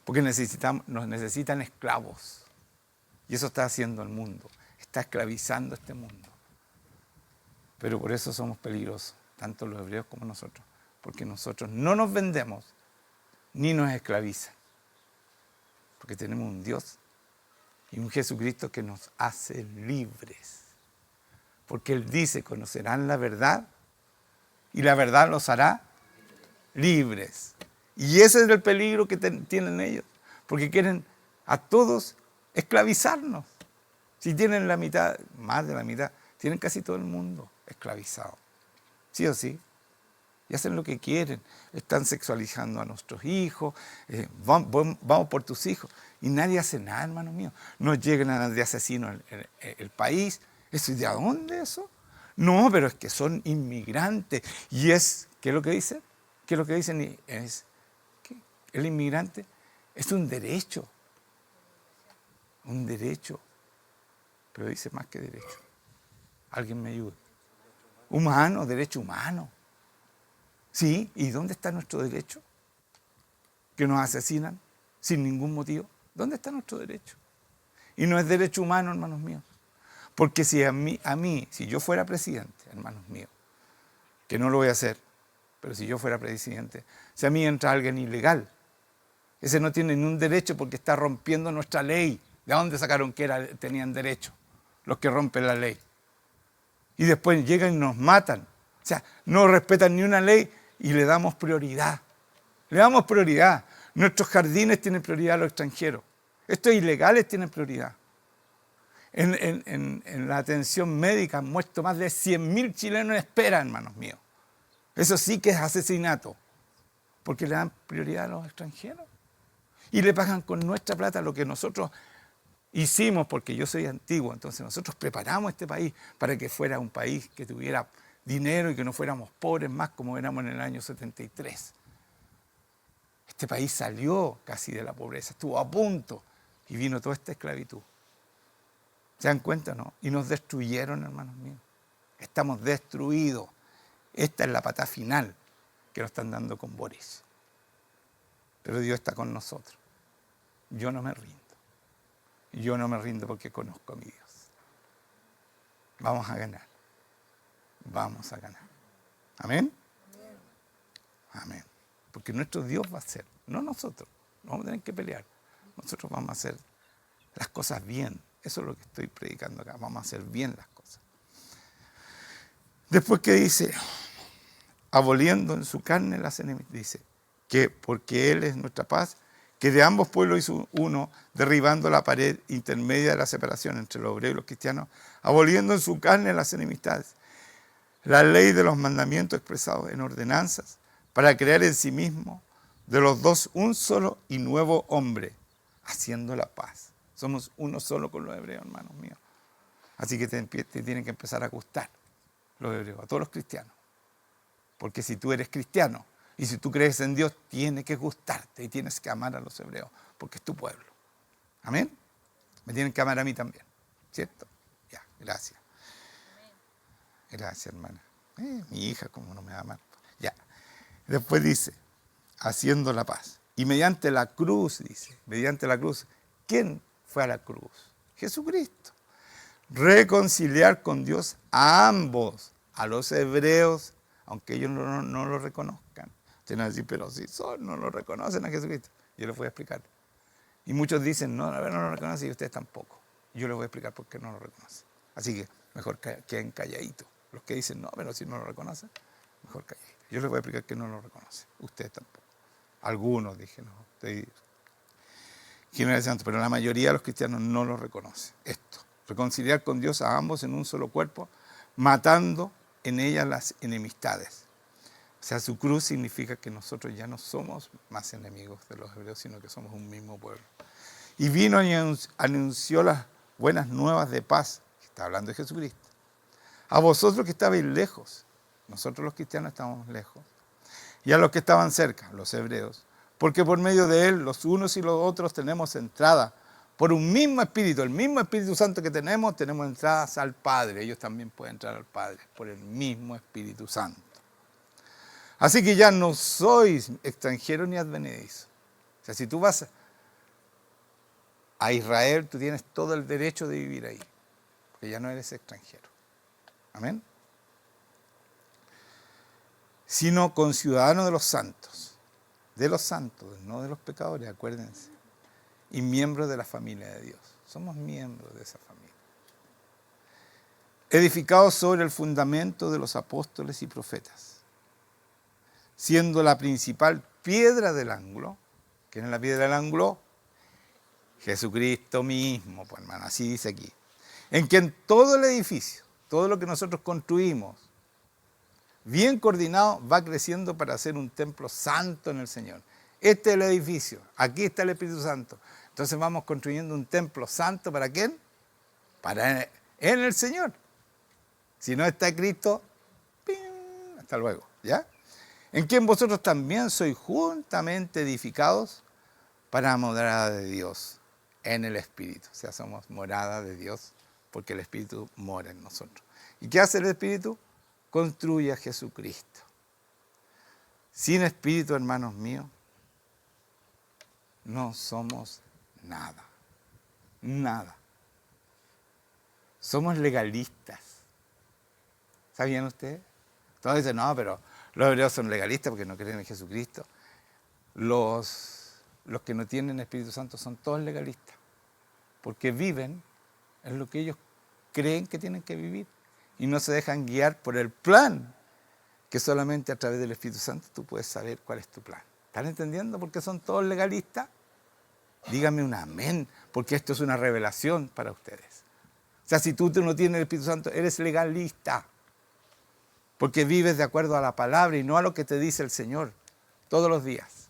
S1: Porque nos necesitan esclavos. Y eso está haciendo el mundo. Está esclavizando este mundo. Pero por eso somos peligrosos, tanto los hebreos como nosotros. Porque nosotros no nos vendemos ni nos esclavizan. Porque tenemos un Dios y un Jesucristo que nos hace libres. Porque Él dice, conocerán la verdad y la verdad los hará libres. Y ese es el peligro que tienen ellos. Porque quieren a todos esclavizarnos. Si tienen la mitad, más de la mitad, tienen casi todo el mundo esclavizado. ¿Sí o sí? Y hacen lo que quieren. Están sexualizando a nuestros hijos. Vamos por tus hijos. Y nadie hace nada, hermano mío. Nos llegan de asesinos el país. ¿Eso, ¿de dónde eso? No, pero es que son inmigrantes. Y ¿qué es lo que dicen? ¿Qué es lo que dicen? ¿Qué? El inmigrante es un derecho. Un derecho. Pero dice más que derecho. Alguien me ayuda. Humano, derecho humano. Sí, ¿y dónde está nuestro derecho? Que nos asesinan sin ningún motivo. ¿Dónde está nuestro derecho? Y no es derecho humano, hermanos míos. Porque si a mí, si yo fuera presidente, hermanos míos, que no lo voy a hacer, pero si yo fuera presidente, si a mí entra alguien ilegal, ese no tiene ningún derecho porque está rompiendo nuestra ley. ¿De dónde sacaron que tenían derecho los que rompen la ley? Y después llegan y nos matan. O sea, no respetan ni una ley y le damos prioridad. Le damos prioridad. Nuestros jardines tienen prioridad a los extranjeros. Estos ilegales tienen prioridad. En la atención médica han muerto más de 100.000 chilenos en espera, hermanos míos. Eso sí que es asesinato. Porque le dan prioridad a los extranjeros. Y le pagan con nuestra plata lo que nosotros hicimos, porque yo soy antiguo, entonces nosotros preparamos este país para que fuera un país que tuviera dinero y que no fuéramos pobres más como éramos en el año 73. Este país salió casi de la pobreza, estuvo a punto y vino toda esta esclavitud. ¿Se dan cuenta, no? Y nos destruyeron, hermanos míos. Estamos destruidos. Esta es la patada final que nos están dando con Boris. Pero Dios está con nosotros. Yo no me rindo. Yo no me rindo porque conozco a mi Dios. Vamos a ganar. Vamos a ganar. ¿Amén? Amén. Porque nuestro Dios va a hacer, no nosotros. No vamos a tener que pelear. Nosotros vamos a hacer las cosas bien. Eso es lo que estoy predicando acá. Vamos a hacer bien las cosas. Después que dice, aboliendo en su carne las enemistades, dice que porque Él es nuestra paz, que de ambos pueblos hizo uno, derribando la pared intermedia de la separación entre los hebreos y los cristianos, aboliendo en su carne las enemistades, la ley de los mandamientos expresados en ordenanzas, para crear en sí mismo de los dos un solo y nuevo hombre, haciendo la paz. Somos uno solo con los hebreos, hermanos míos. Así que te tienen que empezar a gustar los hebreos, a todos los cristianos. Porque si tú eres cristiano y si tú crees en Dios, tiene que gustarte y tienes que amar a los hebreos, porque es tu pueblo. ¿Amén? Me tienen que amar a mí también, ¿cierto? Ya, gracias. Gracias, hermana. Mi hija, ¿cómo no me va a amar? Ya. Después dice, haciendo la paz. Y mediante la cruz, dice, mediante la cruz. ¿Quién fue a la cruz? Jesucristo. Reconciliar con Dios a ambos, a los hebreos, aunque ellos no lo reconozcan. Ustedes van a decir, pero si no lo reconocen a Jesucristo. Yo les voy a explicar. Y muchos dicen, no lo reconocen y ustedes tampoco. Yo les voy a explicar por qué no lo reconocen. Así que mejor queden calladitos. Los que dicen, no, pero si no lo reconocen, mejor calladitos. Yo les voy a explicar que no lo reconocen. Ustedes tampoco. Algunos, dije, no. Estoy generalizando, pero la mayoría de los cristianos no lo reconocen. Esto, reconciliar con Dios a ambos en un solo cuerpo, matando en ellas las enemistades. O sea, su cruz significa que nosotros ya no somos más enemigos de los hebreos, sino que somos un mismo pueblo. Y vino y anunció las buenas nuevas de paz. Está hablando de Jesucristo. A vosotros que estabais lejos, nosotros los cristianos estamos lejos, y a los que estaban cerca, los hebreos, porque por medio de él, los unos y los otros tenemos entrada por un mismo Espíritu, el mismo Espíritu Santo que tenemos entradas al Padre. Ellos también pueden entrar al Padre por el mismo Espíritu Santo. Así que ya no sois extranjeros ni advenedizos. O sea, si tú vas a Israel, tú tienes todo el derecho de vivir ahí, porque ya no eres extranjero. Amén. Sino conciudadanos de los santos, no de los pecadores, acuérdense, y miembros de la familia de Dios. Somos miembros de esa familia. Edificados sobre el fundamento de los apóstoles y profetas, siendo la principal piedra del ángulo. ¿Quién es la piedra del ángulo? Jesucristo mismo, pues hermano, así dice aquí. En quien todo el edificio, todo lo que nosotros construimos, bien coordinado, va creciendo para ser un templo santo en el Señor. Este es el edificio, aquí está el Espíritu Santo. Entonces vamos construyendo un templo santo, ¿para quién? En el Señor. Si no está Cristo, ¡ping! Hasta luego, ¿ya? En quien vosotros también sois juntamente edificados para morada de Dios en el Espíritu. O sea, somos morada de Dios porque el Espíritu mora en nosotros. ¿Y qué hace el Espíritu? Construye a Jesucristo. Sin Espíritu, hermanos míos, no somos nada. Nada. Somos legalistas. ¿Sabían ustedes? Todos dicen, no, pero los hebreos son legalistas porque no creen en Jesucristo. Los que no tienen Espíritu Santo son todos legalistas, porque viven en lo que ellos creen que tienen que vivir y no se dejan guiar por el plan, que solamente a través del Espíritu Santo tú puedes saber cuál es tu plan. ¿Están entendiendo por qué son todos legalistas? Dígame un amén, porque esto es una revelación para ustedes. O sea, si tú no tienes el Espíritu Santo, eres legalista, porque vives de acuerdo a la palabra y no a lo que te dice el Señor todos los días.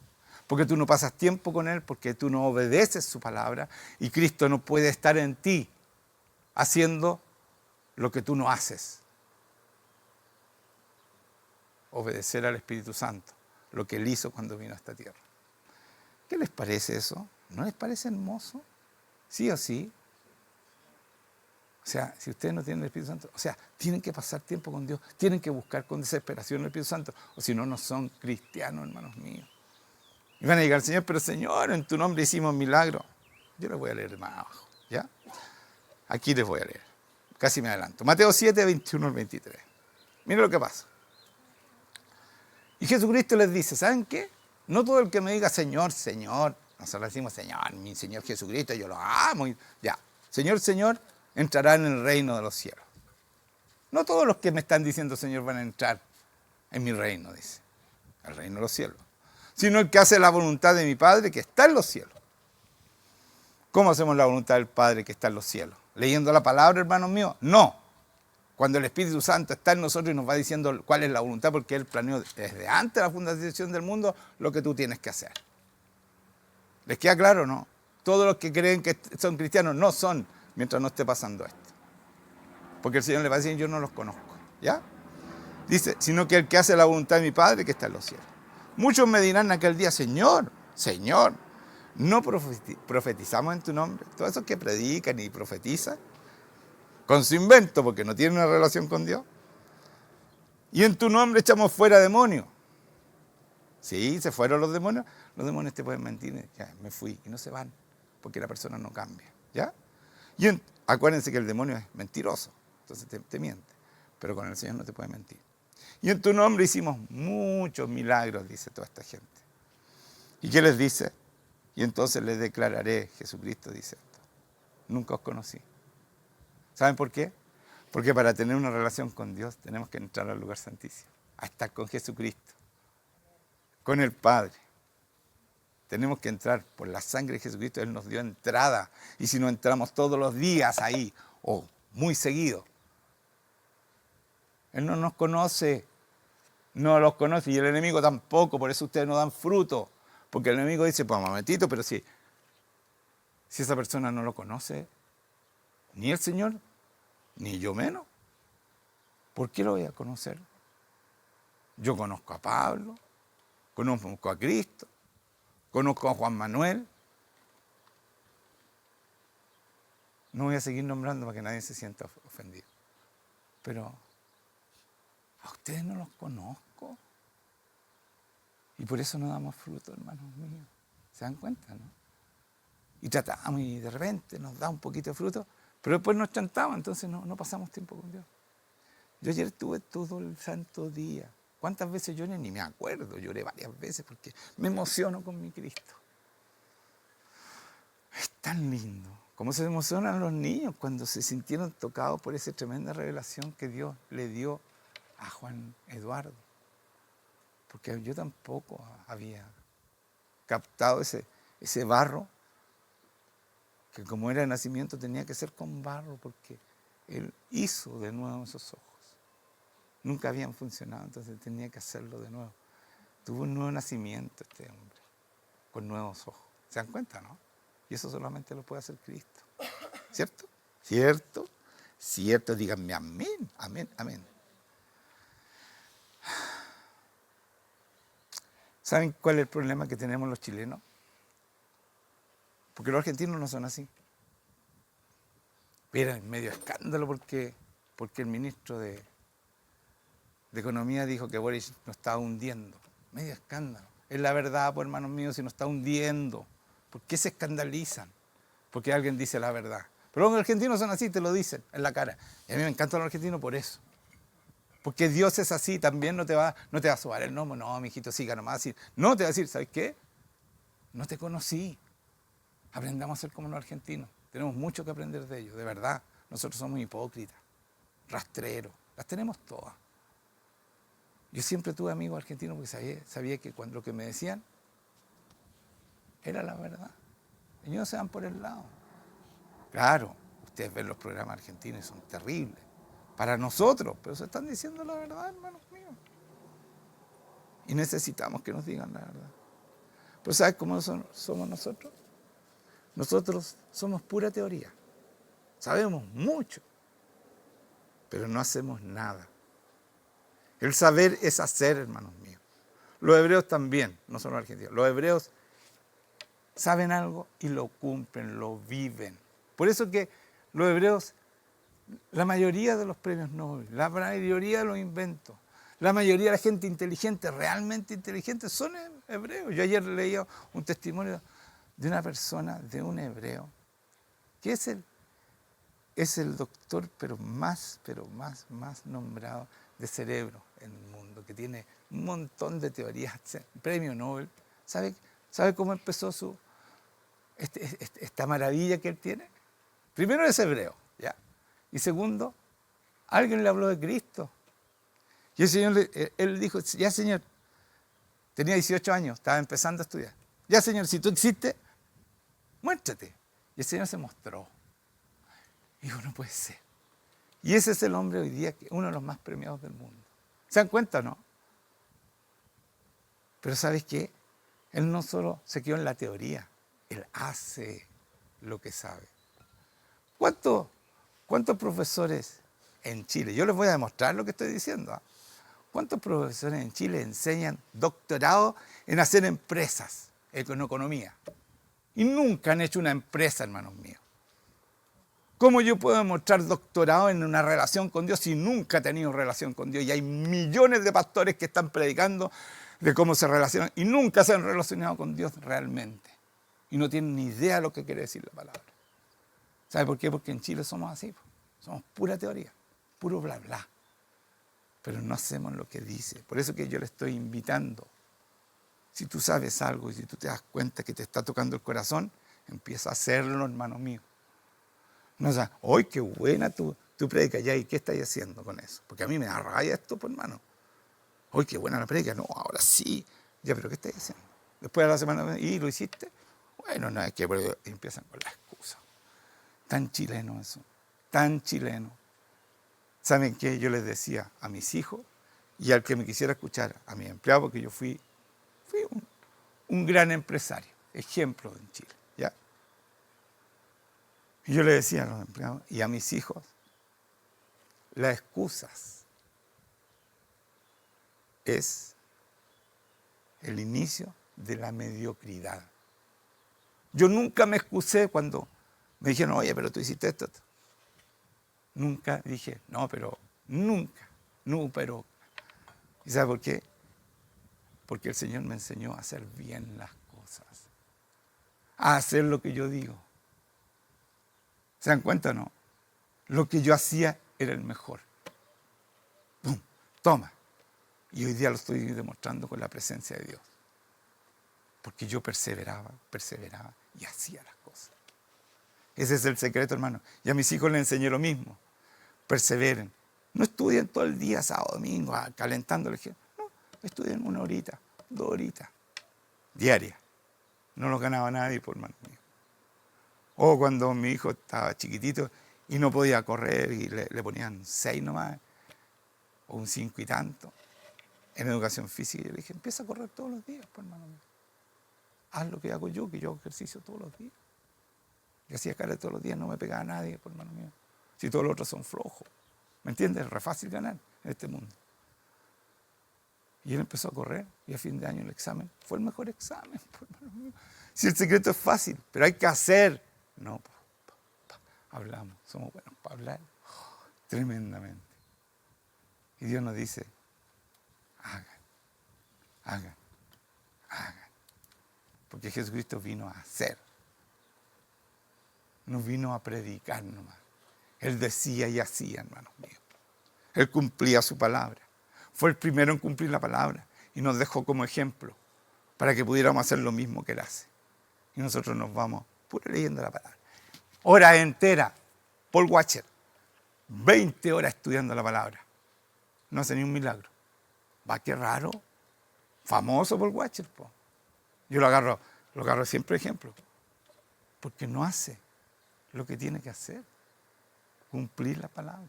S1: Porque tú no pasas tiempo con Él, porque tú no obedeces su palabra y Cristo no puede estar en ti haciendo lo que tú no haces. Obedecer al Espíritu Santo, lo que Él hizo cuando vino a esta tierra. ¿Qué les parece eso? ¿No les parece hermoso? ¿Sí o sí? O sea, si ustedes no tienen el Espíritu Santo, o sea, tienen que pasar tiempo con Dios, tienen que buscar con desesperación el Espíritu Santo, o si no, no son cristianos, hermanos míos. Y van a llegar al Señor, pero Señor, en tu nombre hicimos milagros. Yo les voy a leer más abajo, ¿ya? Aquí les voy a leer, casi me adelanto. Mateo 7, 21 al 23. Miren lo que pasa. Y Jesucristo les dice, ¿saben qué? No todo el que me diga Señor, Señor, nosotros decimos Señor, mi Señor Jesucristo, yo lo amo, y ya. Señor, Señor, entrará en el reino de los cielos. No todos los que me están diciendo Señor van a entrar en mi reino, dice, el reino de los cielos, sino el que hace la voluntad de mi Padre que está en los cielos. ¿Cómo hacemos la voluntad del Padre que está en los cielos? ¿Leyendo la palabra, hermanos míos? No. Cuando el Espíritu Santo está en nosotros y nos va diciendo cuál es la voluntad, porque Él planeó desde antes de la fundación del mundo lo que tú tienes que hacer. ¿Les queda claro o no? Todos los que creen que son cristianos no son mientras no esté pasando esto. Porque el Señor le va a decir, yo no los conozco. ¿Ya? Dice, sino que el que hace la voluntad de mi Padre que está en los cielos. Muchos me dirán en aquel día, Señor, Señor, ¿no profetizamos en tu nombre? Todos esos que predican y profetizan, con su invento, porque no tienen una relación con Dios. Y en tu nombre echamos fuera demonios. Sí, se fueron los demonios te pueden mentir, ya, me fui, y no se van, porque la persona no cambia. ¿Ya? Y acuérdense que el demonio es mentiroso, entonces te miente, pero con el Señor no te puede mentir. Y en tu nombre hicimos muchos milagros, dice toda esta gente. ¿Y qué les dice? Y entonces les declararé, Jesucristo dice esto, nunca os conocí. ¿Saben por qué? Porque para tener una relación con Dios tenemos que entrar al lugar santísimo, a estar con Jesucristo, con el Padre. Tenemos que entrar por la sangre de Jesucristo. Él nos dio entrada. Y si no entramos todos los días ahí, o muy seguido, Él no nos conoce. No los conoce. Y el enemigo tampoco. Por eso ustedes no dan fruto. Porque el enemigo dice, pues momentito, pero si esa persona no lo conoce, ni el Señor, ni yo menos, ¿por qué lo voy a conocer? Yo conozco a Pablo, conozco a Cristo, conozco a Juan Manuel. No voy a seguir nombrando para que nadie se sienta ofendido. Pero a ustedes no los conozco. Y por eso no damos fruto, hermanos míos. ¿Se dan cuenta, no? Y tratamos y de repente nos da un poquito de fruto, pero después nos chantamos, entonces no pasamos tiempo con Dios. Yo ayer estuve todo el santo día. ¿Cuántas veces lloré? Ni me acuerdo. Lloré varias veces porque me emociono con mi Cristo. Es tan lindo. Cómo se emocionan los niños cuando se sintieron tocados por esa tremenda revelación que Dios le dio a Juan Eduardo. Porque yo tampoco había captado ese barro, que como era de nacimiento tenía que ser con barro, porque Él hizo de nuevo esos ojos. Nunca habían funcionado, entonces tenía que hacerlo de nuevo. Tuvo un nuevo nacimiento este hombre, con nuevos ojos. ¿Se dan cuenta, no? Y eso solamente lo puede hacer Cristo. ¿Cierto? ¿Cierto? ¿Cierto? Díganme amén, amén, amén. ¿Saben cuál es el problema que tenemos los chilenos? Porque los argentinos no son así. Era medio escándalo porque el ministro de Economía dijo que Boris nos estaba hundiendo. Medio escándalo. Es la verdad, pues, hermanos míos, si nos está hundiendo. ¿Por qué se escandalizan? Porque alguien dice la verdad. Pero los argentinos son así, te lo dicen en la cara. Y a mí me encantan los argentinos por eso. Porque Dios es así, también no te va a sobar el gnomo. No, mijito, siga nomás así. No, te va a decir, ¿sabes qué? No te conocí. Aprendamos a ser como los argentinos. Tenemos mucho que aprender de ellos, de verdad. Nosotros somos hipócritas, rastreros. Las tenemos todas. Yo siempre tuve amigos argentinos porque sabía que cuando lo que me decían era la verdad. Ellos no se van por el lado. Claro, ustedes ven los programas argentinos y son terribles. Para nosotros, pero se están diciendo la verdad, hermanos míos. Y necesitamos que nos digan la verdad. Pero ¿sabes cómo somos nosotros? Nosotros somos pura teoría. Sabemos mucho, pero no hacemos nada. El saber es hacer, hermanos míos. Los hebreos también, no son los argentinos. Los hebreos saben algo y lo cumplen, lo viven. Por eso que los hebreos, la mayoría de los premios Nobel, la mayoría de los inventos, la mayoría de la gente inteligente, realmente inteligente, son hebreos. Yo ayer leía un testimonio de una persona, de un hebreo, que es el doctor, pero más nombrado de cerebro en el mundo, que tiene un montón de teorías, premio Nobel. ¿Sabe cómo empezó esta maravilla que él tiene? Primero es hebreo, ¿ya? Y segundo, alguien le habló de Cristo. Y el Señor, él dijo, ya Señor, tenía 18 años, estaba empezando a estudiar. Ya Señor, si tú existes, muéstrate. Y el Señor se mostró. Y dijo, no puede ser. Y ese es el hombre hoy día, uno de los más premiados del mundo. ¿Se dan cuenta, no? Pero ¿sabes qué? Él no solo se quedó en la teoría, él hace lo que sabe. ¿Cuántos profesores en Chile? Yo les voy a demostrar lo que estoy diciendo. ¿Eh? ¿Cuántos profesores en Chile enseñan doctorado en hacer empresas, en economía? Y nunca han hecho una empresa, hermanos míos. ¿Cómo yo puedo demostrar doctorado en una relación con Dios si nunca he tenido relación con Dios? Y hay millones de pastores que están predicando de cómo se relacionan y nunca se han relacionado con Dios realmente. Y no tienen ni idea de lo que quiere decir la palabra. ¿Sabe por qué? Porque en Chile somos así. Somos pura teoría, puro bla bla. Pero no hacemos lo que dice. Por eso que yo le estoy invitando. Si tú sabes algo y si tú te das cuenta que te está tocando el corazón, empieza a hacerlo, hermano mío. No, o sea, ¡ay, qué buena tu tú predicas ya, ¿y qué estáis haciendo con eso? Porque a mí me da rabia esto, pues hermano. Hoy qué buena la predica, no, ahora sí. Ya, pero ¿qué estáis haciendo? Después de la semana, ¿y lo hiciste? Bueno, no, es que empiezan con la excusa. Tan chileno eso, tan chileno. ¿Saben qué? Yo les decía a mis hijos y al que me quisiera escuchar, a mis empleados, porque yo fui un gran empresario, ejemplo en Chile, ¿ya? Y yo le decía a los empleados y a mis hijos, las excusas es el inicio de la mediocridad. Yo nunca me excusé cuando me dijeron, oye, pero tú hiciste esto. Nunca dije, no, pero nunca, no, pero. ¿Y sabe por qué? Porque el Señor me enseñó a hacer bien las cosas, a hacer lo que yo digo. ¿Se dan cuenta o no? Lo que yo hacía era el mejor. ¡Pum! Toma. Y hoy día lo estoy demostrando con la presencia de Dios. Porque yo perseveraba y hacía las cosas. Ese es el secreto, hermano. Y a mis hijos les enseñé lo mismo. Perseveren. No estudien todo el día, sábado, domingo, calentando. No, estudien 1 horita, 2 horitas, diarias. No los ganaba nadie, por hermano mío. O cuando mi hijo estaba chiquitito y no podía correr y le ponían 6 nomás, o un 5 y tanto, en educación física. Yo le dije, empieza a correr todos los días, por hermano mío. Haz lo que hago yo, que yo hago ejercicio todos los días. Y hacía cara todos los días, no me pegaba a nadie, por hermano mío. Si todos los otros son flojos. ¿Me entiendes? Es re fácil ganar en este mundo. Y él empezó a correr y a fin de año el examen fue el mejor examen, por hermano mío. Si el secreto es fácil, pero hay que hacer. No, hablamos, somos buenos para hablar. Tremendamente. Y Dios nos dice, hagan. Porque Jesucristo vino a hacer. No vino a predicar nomás. Él decía y hacía, hermanos míos. Él cumplía su palabra. Fue el primero en cumplir la palabra y nos dejó como ejemplo para que pudiéramos hacer lo mismo que Él hace. Y nosotros nos vamos pura leyendo la palabra. Horas enteras, Paul Washer, 20 horas estudiando la palabra. No hace ni un milagro. Va, qué raro. Famoso Paul Washer, po. Yo lo agarro siempre ejemplo. Porque no hace lo que tiene que hacer. Cumplir la palabra.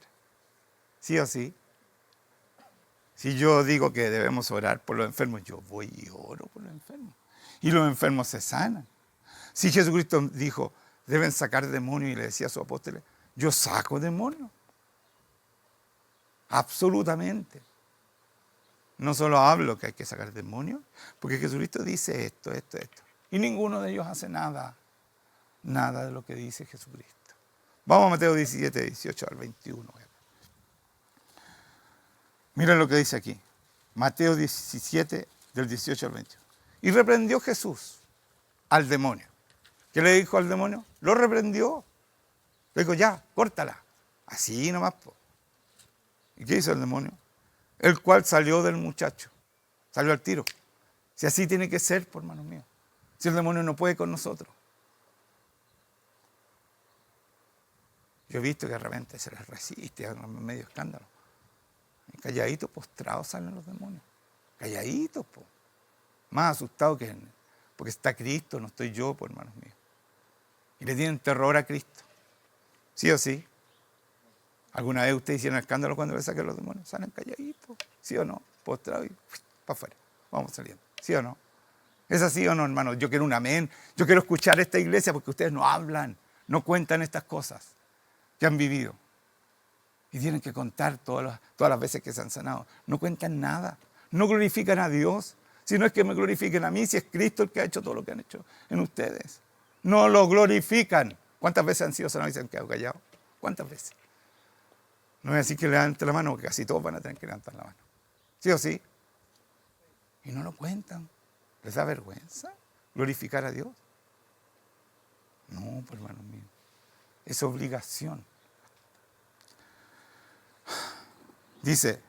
S1: ¿Sí o sí? Si yo digo que debemos orar por los enfermos, yo voy y oro por los enfermos. Y los enfermos se sanan. Si Jesucristo dijo, deben sacar demonios y le decía a sus apóstoles, yo saco demonios. Absolutamente. No solo hablo que hay que sacar demonios, porque Jesucristo dice esto. Y ninguno de ellos hace nada de lo que dice Jesucristo. Vamos a Mateo 17, 18 al 21. Miren lo que dice aquí. Mateo 17, del 18 al 21. Y reprendió Jesús al demonio. ¿Qué le dijo al demonio? Lo reprendió. Le dijo, ya, córtala. Así nomás. ¿Y qué hizo el demonio? El cual salió del muchacho. Salió al tiro. Si así tiene que ser, por hermano mío. Si el demonio no puede con nosotros. Yo he visto que de repente se les resiste, hagan medio escándalo. Y calladitos, postrados salen los demonios. Calladitos, po. Más asustados que porque está Cristo, no estoy yo, por hermanos míos. Y le tienen terror a Cristo. ¿Sí o sí? ¿Alguna vez ustedes hicieron escándalo cuando le saqué los demonios? Salen calladitos. ¿Sí o no? Postrados y para afuera. Vamos saliendo. ¿Sí o no? ¿Es así o no, hermano? Yo quiero un amén. Yo quiero escuchar esta iglesia porque ustedes no hablan, no cuentan estas cosas que han vivido. Y tienen que contar todas las veces que se han sanado. No cuentan nada. No glorifican a Dios. Si no es que me glorifiquen a mí, si es Cristo el que ha hecho todo lo que han hecho en ustedes. No lo glorifican. ¿Cuántas veces han sido sanados y se han quedado callados? ¿Cuántas veces? No es así que levanten la mano, porque casi todos van a tener que levantar la mano. ¿Sí o sí? Y no lo cuentan. ¿Les da vergüenza glorificar a Dios? No, pues hermano mío. Es obligación. Dice,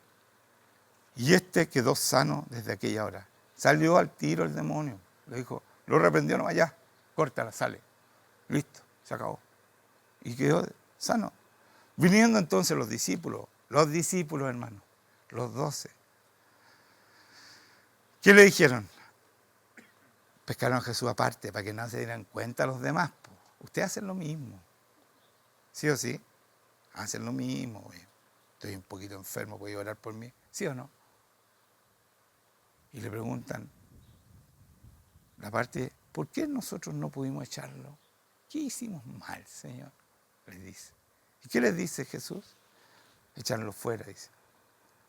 S1: y este quedó sano desde aquella hora. Salió al tiro el demonio. Le dijo, lo reprendió, no vaya, córtala, sale. Listo, se acabó. Y quedó sano. Viniendo entonces los discípulos, hermanos, los 12. ¿Qué le dijeron? Pescaron a Jesús aparte para que no se dieran cuenta los demás. Ustedes hacen lo mismo. ¿Sí o sí? Hacen lo mismo. Güey. Estoy un poquito enfermo, ¿puede orar por mí? ¿Sí o no? Y le preguntan, la parte, ¿por qué nosotros no pudimos echarlo? ¿Qué hicimos mal, Señor? Les dice. ¿Y qué les dice Jesús? Echarlo fuera, dice.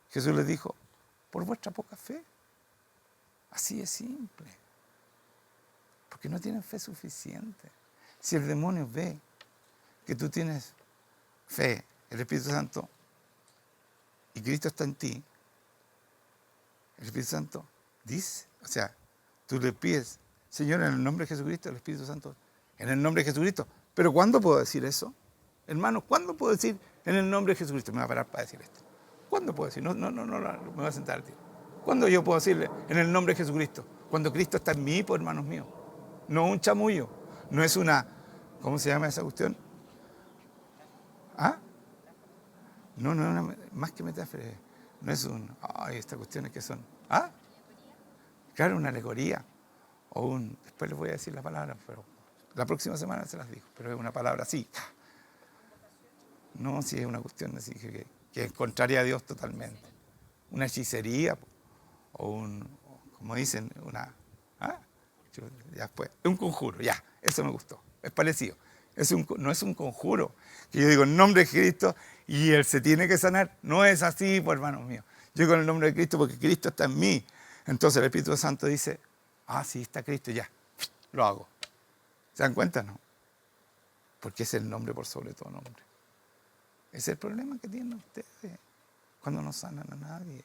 S1: Jesús les dijo, por vuestra poca fe. Así es simple. Porque no tienen fe suficiente. Si el demonio ve que tú tienes fe, el Espíritu Santo, y Cristo está en ti, el Espíritu Santo dice, o sea, tú le pides, Señor, en el nombre de Jesucristo, el Espíritu Santo, en el nombre de Jesucristo. Pero ¿cuándo puedo decir eso? Hermanos, ¿cuándo puedo decir en el nombre de Jesucristo? Me voy a parar para decir esto. ¿Cuándo puedo decir? No, me voy a sentar al tiro. ¿Cuándo yo puedo decirle en el nombre de Jesucristo? Cuando Cristo está en mí, pues, hermanos míos. No un chamullo. No es una, ¿cómo se llama esa cuestión? ¿Ah? No, más que metáfora. No es un, estas cuestiones que son. ¿Ah? Claro, una alegoría. Después les voy a decir la palabra, pero la próxima semana se las digo. Pero es una palabra así. No, si es una cuestión así que es contraria a Dios totalmente. Una hechicería, como dicen, ya después, un conjuro, ya, eso me gustó, es parecido. No es un conjuro, que yo digo en nombre de Cristo y Él se tiene que sanar. No es así, pues, hermanos míos. Yo digo en el nombre de Cristo porque Cristo está en mí. Entonces el Espíritu Santo dice, sí, está Cristo, ya, lo hago. ¿Se dan cuenta? No. Porque es el nombre por sobre todo nombre. Ese es el problema que tienen ustedes cuando no sanan a nadie.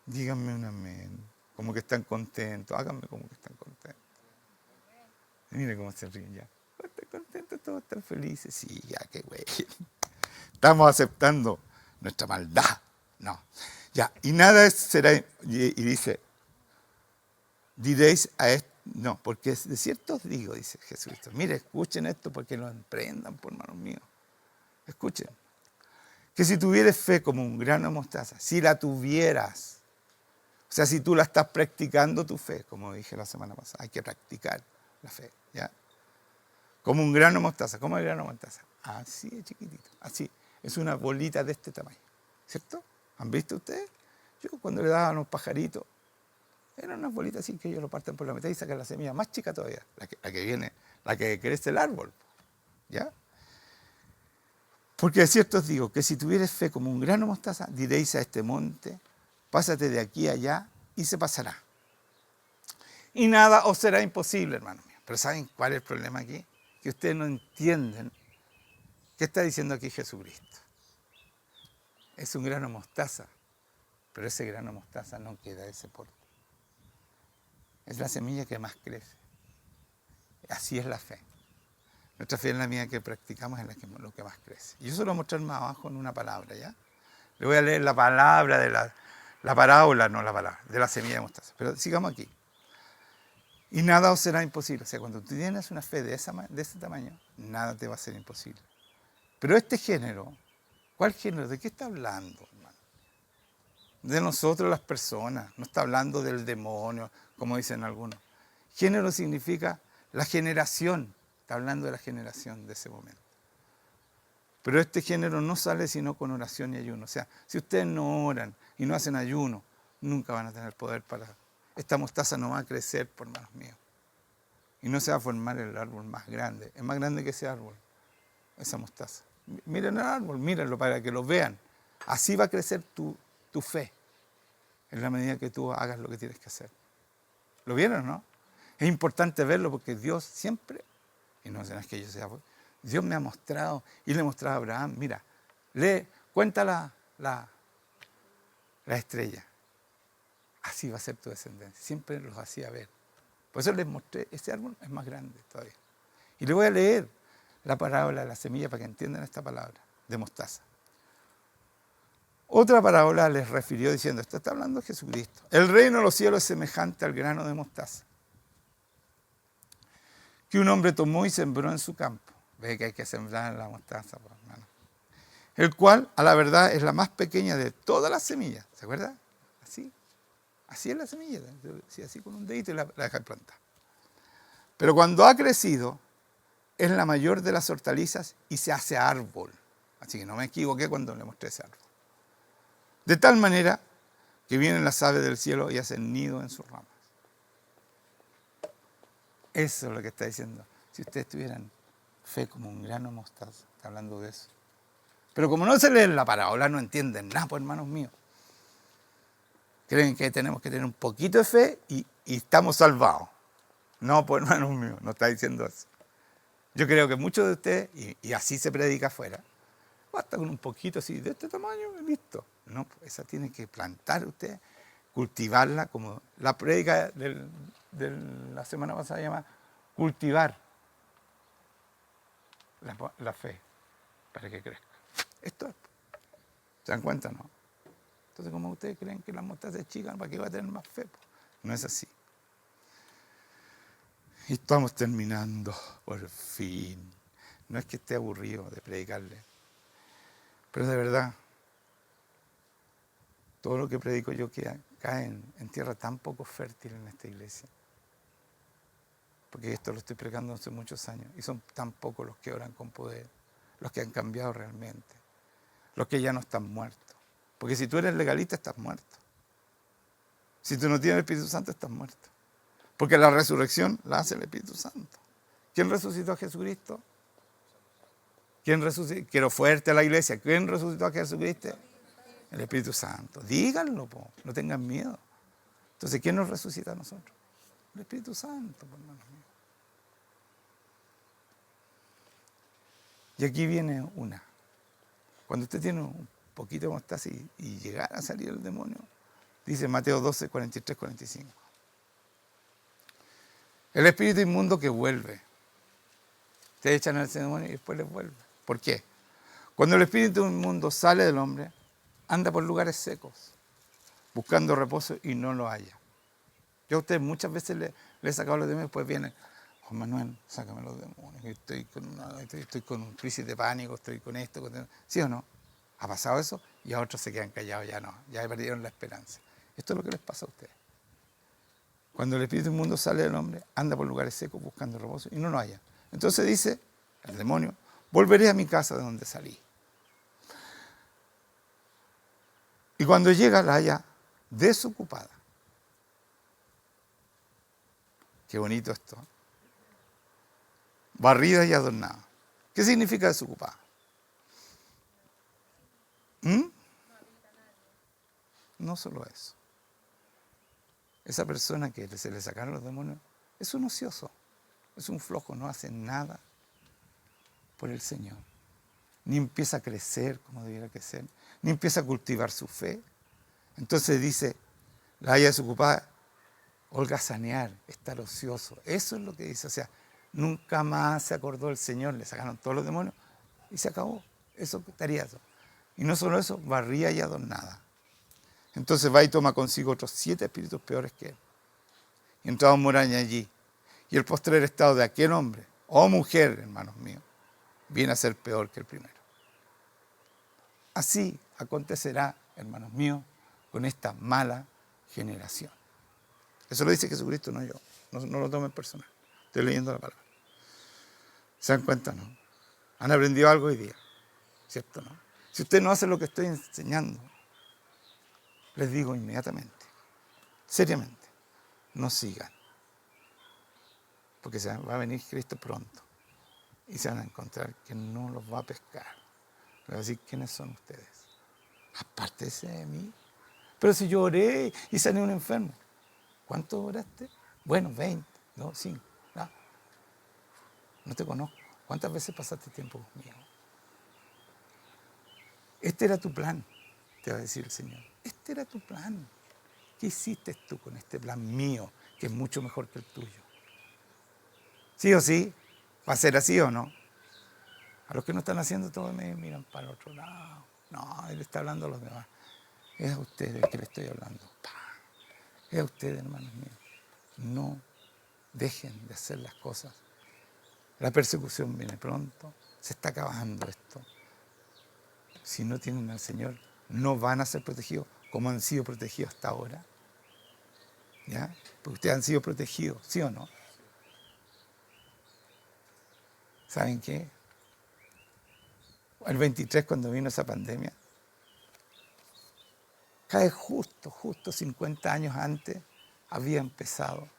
S1: Díganme un amén. Como que están contentos. Háganme como que están contentos. Miren cómo se ríen ya. ¿Están contentos? ¿Todos están felices? Sí, ya, qué güey. Estamos aceptando nuestra maldad. No. Ya, y nada será. Y dice, diréis a esto. No, porque de cierto os digo, dice Jesucristo. Mire, escuchen esto porque lo emprendan, por hermanos míos. Escuchen. Que si tuvieras fe como un grano de mostaza, si la tuvieras, o sea, si tú la estás practicando tu fe, como dije la semana pasada, hay que practicar la fe, ¿ya? Como un grano de mostaza. ¿Cómo es el grano de mostaza? Así es chiquitito, así. Es una bolita de este tamaño, ¿cierto? ¿Han visto ustedes? Yo cuando le daban a los pajaritos, eran unas bolitas así que ellos lo parten por la mitad y sacan la semilla más chica todavía, la que crece el árbol, ¿ya? Porque de cierto os digo que si tuvieres fe como un grano de mostaza, diréis a este monte, pásate de aquí a allá y se pasará. Y nada os será imposible, hermanos míos. Pero ¿saben cuál es el problema aquí? Que ustedes no entienden qué está diciendo aquí Jesucristo. Es un grano de mostaza, pero ese grano de mostaza no queda de ese porte. Es la semilla que más crece. Así es la fe. Nuestra fe en la medida que practicamos es lo que más crece. Y yo se lo voy a mostrar más abajo en una palabra, ¿ya? Le voy a leer la palabra de la parábola, no la palabra, de la semilla de mostaza. Pero sigamos aquí. Y nada os será imposible. O sea, cuando tú tienes una fe de ese tamaño, nada te va a ser imposible. Pero este género, ¿cuál género? ¿De qué está hablando, hermano? De nosotros las personas. No está hablando del demonio, como dicen algunos. Género significa la generación. Está hablando de la generación de ese momento. Pero este género no sale sino con oración y ayuno. O sea, si ustedes no oran y no hacen ayuno, nunca van a tener poder para... Esta mostaza no va a crecer, por hermanos míos. Y no se va a formar el árbol más grande. Es más grande que ese árbol, esa mostaza. Miren el árbol, mírenlo para que lo vean. Así va a crecer tu fe, en la medida que tú hagas lo que tienes que hacer. ¿Lo vieron, no? Es importante verlo porque Dios siempre... Y no es que yo sea... Dios me ha mostrado, y le he mostrado a Abraham, mira, cuenta la estrella. Así va a ser tu descendencia. Siempre los hacía ver. Por eso les mostré, este árbol es más grande todavía. Y le voy a leer la parábola de la semilla para que entiendan esta palabra, de mostaza. Otra parábola les refirió diciendo, esto está hablando Jesucristo. El reino de los cielos es semejante al grano de mostaza, que un hombre tomó y sembró en su campo. Ve que hay que sembrar la mostaza, pues, hermano. el cual a la verdad es la más pequeña de todas las semillas. ¿Se acuerda? Así es la semilla. Así con un dedito y la deja plantar. Pero cuando ha crecido, es la mayor de las hortalizas y se hace árbol. Así que no me equivoqué cuando le mostré ese árbol. De tal manera que vienen las aves del cielo y hacen nido en sus ramas. Eso es lo que está diciendo. Si ustedes tuvieran fe como un grano de mostaza, está hablando de eso. Pero como no se leen la parábola, no entienden nada, pues hermanos míos. Creen que tenemos que tener un poquito de fe y estamos salvados. No, pues hermanos míos, no está diciendo eso. Yo creo que muchos de ustedes, y así se predica afuera, basta con un poquito así, de este tamaño, y listo. No, esa tiene que plantar usted, cultivarla, como la prédica de la semana pasada se llama cultivar la fe para que crezca. Esto es. ¿Se dan cuenta, no? Entonces, como ustedes creen que la mostaza es chica, ¿para qué va a tener más fe? No es así. Y estamos terminando, por fin. No es que esté aburrido de predicarle, pero de verdad, todo lo que predico yo cae en tierra tan poco fértil en esta iglesia. Porque esto lo estoy predicando hace muchos años y son tan pocos los que oran con poder, los que han cambiado realmente, los que ya no están muertos. Porque si tú eres legalista, estás muerto. Si tú no tienes el Espíritu Santo, estás muerto. Porque la resurrección la hace el Espíritu Santo. ¿Quién resucitó a Jesucristo? ¿Quién resucitó? Quiero fuerte a la iglesia. ¿Quién resucitó a Jesucristo? El Espíritu Santo. Díganlo, no tengan miedo. Entonces, ¿quién nos resucita a nosotros? El Espíritu Santo, hermanos míos. Y aquí viene una. Cuando usted tiene un poquito de mostaza y llegar a salir el demonio, dice Mateo 12, 43, 45. El espíritu inmundo que vuelve. Ustedes echan a ese demonio y después les vuelve. ¿Por qué? Cuando el espíritu inmundo sale del hombre, anda por lugares secos, buscando reposo y no lo halla. Yo a ustedes muchas veces le he sacado los demonios, después vienen, Juan Manuel, sácame los demonios, estoy con un crisis de pánico, estoy con esto, ¿sí o no? ¿Ha pasado eso? Y a otros se quedan callados, ya no, ya perdieron la esperanza. Esto es lo que les pasa a ustedes. Cuando el espíritu inmundo sale del hombre, anda por lugares secos buscando reposo y no lo halla. Entonces dice el demonio, volveré a mi casa de donde salí. Y cuando llega la halla desocupada. Qué bonito esto. Barrida y adornada. ¿Qué significa desocupada? No solo eso. Esa persona que se le sacaron los demonios es un ocioso, es un flojo, no hace nada por el Señor. Ni empieza a crecer como debiera crecer, ni empieza a cultivar su fe. Entonces dice, la haya desocupada, holgazanear, estar ocioso. Eso es lo que dice. O sea, nunca más se acordó el Señor, le sacaron todos los demonios y se acabó. Eso estaría eso. Y no solo eso, barría y adornada. Entonces va y toma consigo otros 7 espíritus peores que él. Y entraban moraña allí. Y el postrer estado de aquel hombre, o mujer, hermanos míos, viene a ser peor que el primero. Así acontecerá, hermanos míos, con esta mala generación. Eso lo dice Jesucristo, no yo. No lo tomen personal. Estoy leyendo la palabra. ¿Se dan cuenta, no? Han aprendido algo hoy día, ¿cierto, no? Si usted no hace lo que estoy enseñando, les digo inmediatamente, seriamente, no sigan. Porque va a venir Cristo pronto. Y se van a encontrar que no los va a pescar. Le va a decir, ¿quiénes son ustedes? Apártese de mí. Pero si yo oré y sané un enfermo. ¿Cuánto oraste? Bueno, 20, no, 5. No te conozco. ¿Cuántas veces pasaste tiempo conmigo? Este era tu plan, te va a decir el Señor. Este era tu plan. ¿Qué hiciste tú con este plan mío, que es mucho mejor que el tuyo? ¿Sí o sí? ¿Va a ser así o no? A los que no están haciendo todo me miran para el otro lado. No, él está hablando a los demás. Es a ustedes que le estoy hablando. Es a ustedes, hermanos míos. No dejen de hacer las cosas. La persecución viene pronto. Se está acabando esto. si no tienen al Señor, no van a ser protegidos como han sido protegidos hasta ahora. ¿Ya? Porque ustedes han sido protegidos, ¿sí o no? ¿Saben qué? El 23, cuando vino esa pandemia, cae justo 50 años antes, había empezado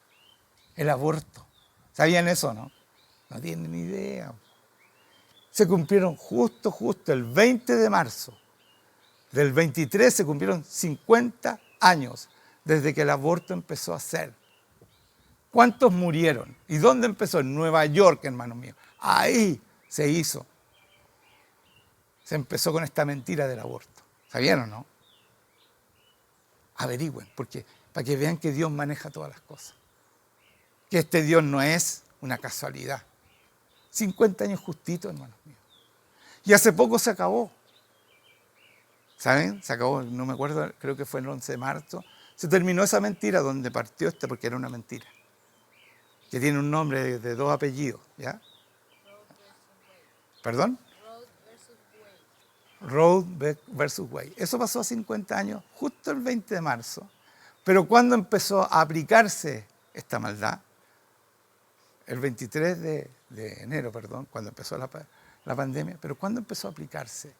S1: el aborto. ¿Sabían eso, no? No tienen ni idea. Se cumplieron justo el 20 de marzo. Del 23 se cumplieron 50 años desde que el aborto empezó a ser. ¿Cuántos murieron? ¿Y dónde empezó? En Nueva York, hermanos míos. Ahí se hizo. Se empezó con esta mentira del aborto. ¿Sabían o no? Averigüen, porque para que vean que Dios maneja todas las cosas. Que este Dios no es una casualidad. 50 años justitos, hermanos míos. Y hace poco se acabó. ¿Saben? Se acabó, no me acuerdo, creo que fue el 11 de marzo. Se terminó esa mentira donde partió porque era una mentira. Que tiene un nombre de dos apellidos, ¿ya? ¿Perdón? Roe versus Wade. Eso pasó hace 50 años, justo el 20 de marzo. Pero ¿cuándo empezó a aplicarse esta maldad? El 23 de enero, perdón, cuando empezó la pandemia. Pero ¿cuándo empezó a aplicarse?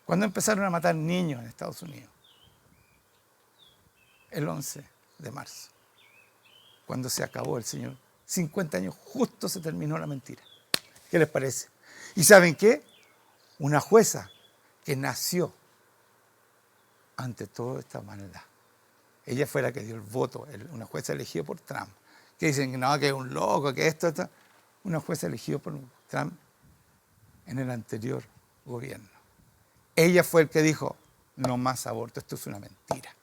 S1: ¿Cuándo empezaron a matar niños en Estados Unidos? El 11 de marzo. Cuando se acabó el Señor. 50 años justo se terminó la mentira. ¿Qué les parece? ¿Y saben qué? Una jueza que nació ante toda esta maldad. Ella fue la que dio el voto, una jueza elegida por Trump. Que dicen que no, que es un loco, que esto. Una jueza elegida por Trump en el anterior gobierno. Ella fue el que dijo, no más aborto, esto es una mentira.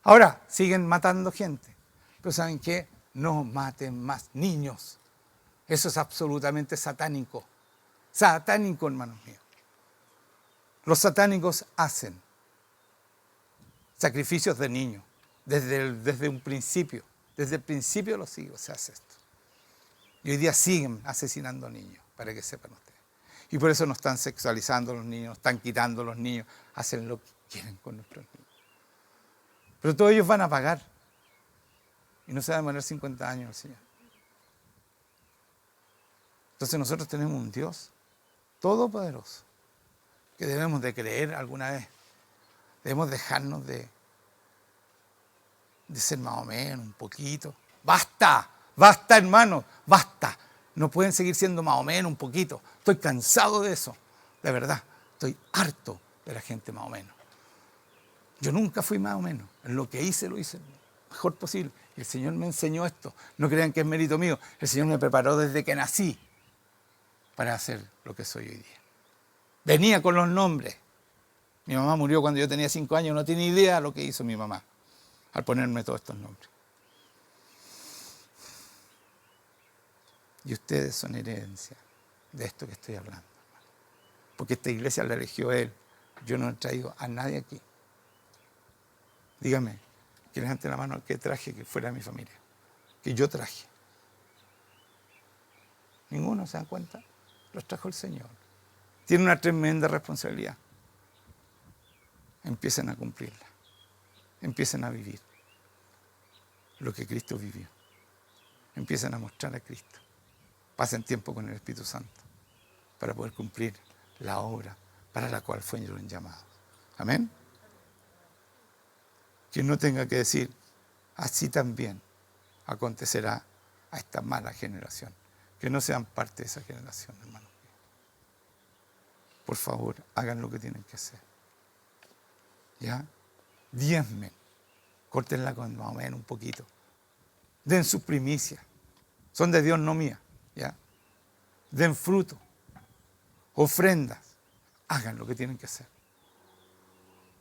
S1: Ahora, siguen matando gente. Pero ¿saben qué? No maten más niños. Eso es absolutamente satánico. Satánico, hermanos míos. Los satánicos hacen sacrificios de niños desde un principio. Desde el principio de los siglos se hace esto. Y hoy día siguen asesinando niños, para que sepan ustedes. Y por eso nos están sexualizando a los niños, nos están quitando a los niños, hacen lo que quieren con nuestros niños. Pero todos ellos van a pagar. Y no se va a demorar 50 años el Señor. Entonces nosotros tenemos un Dios todopoderoso que debemos de creer alguna vez. Debemos dejarnos de ser más o menos, un poquito. ¡Basta! ¡Basta, hermanos! ¡Basta! No pueden seguir siendo más o menos, un poquito. Estoy cansado de eso. De verdad, estoy harto de la gente más o menos. Yo nunca fui más o menos. En lo que hice, lo hice lo mejor posible. Y el Señor me enseñó esto. No crean que es mérito mío. El Señor me preparó desde que nací para hacer lo que soy hoy día. Venía con los nombres. Mi mamá murió cuando yo tenía 5 años. No tiene idea de lo que hizo mi mamá al ponerme todos estos nombres. Y ustedes son herencia de esto que estoy hablando. Porque esta iglesia la eligió Él. Yo no he traído a nadie aquí. Dígame, que levante la mano al que traje que fuera de mi familia. Que yo traje. Ninguno, ¿se dan cuenta? Los trajo el Señor. Tiene una tremenda responsabilidad. Empiecen a cumplirla. Empiecen a vivir lo que Cristo vivió. Empiecen a mostrar a Cristo. Pasen tiempo con el Espíritu Santo para poder cumplir la obra para la cual fueron llamados. Amén. Que no tenga que decir, así también acontecerá a esta mala generación. Que no sean parte de esa generación, hermanos. Por favor, hagan lo que tienen que hacer. ¿Ya? Diezmen. Córtenla con más o menos un poquito. Den sus primicias. Son de Dios, no mías. ¿Ya? Den fruto. Ofrendas. Hagan lo que tienen que hacer.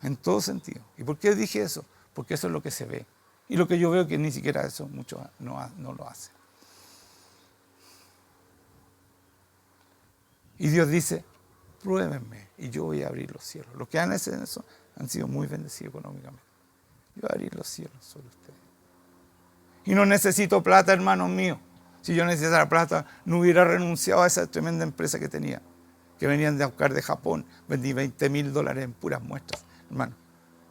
S1: En todo sentido. ¿Y por qué dije eso? Porque eso es lo que se ve. Y lo que yo veo que ni siquiera eso muchos no lo hacen. Y Dios dice, pruébenme y yo voy a abrir los cielos. Los que han hecho eso han sido muy bendecidos económicamente. Yo voy a abrir los cielos sobre ustedes. Y no necesito plata, hermanos míos. Si yo necesitara plata, no hubiera renunciado a esa tremenda empresa que tenía. que venían de buscar de Japón. Vendí $20,000 en puras muestras, hermano.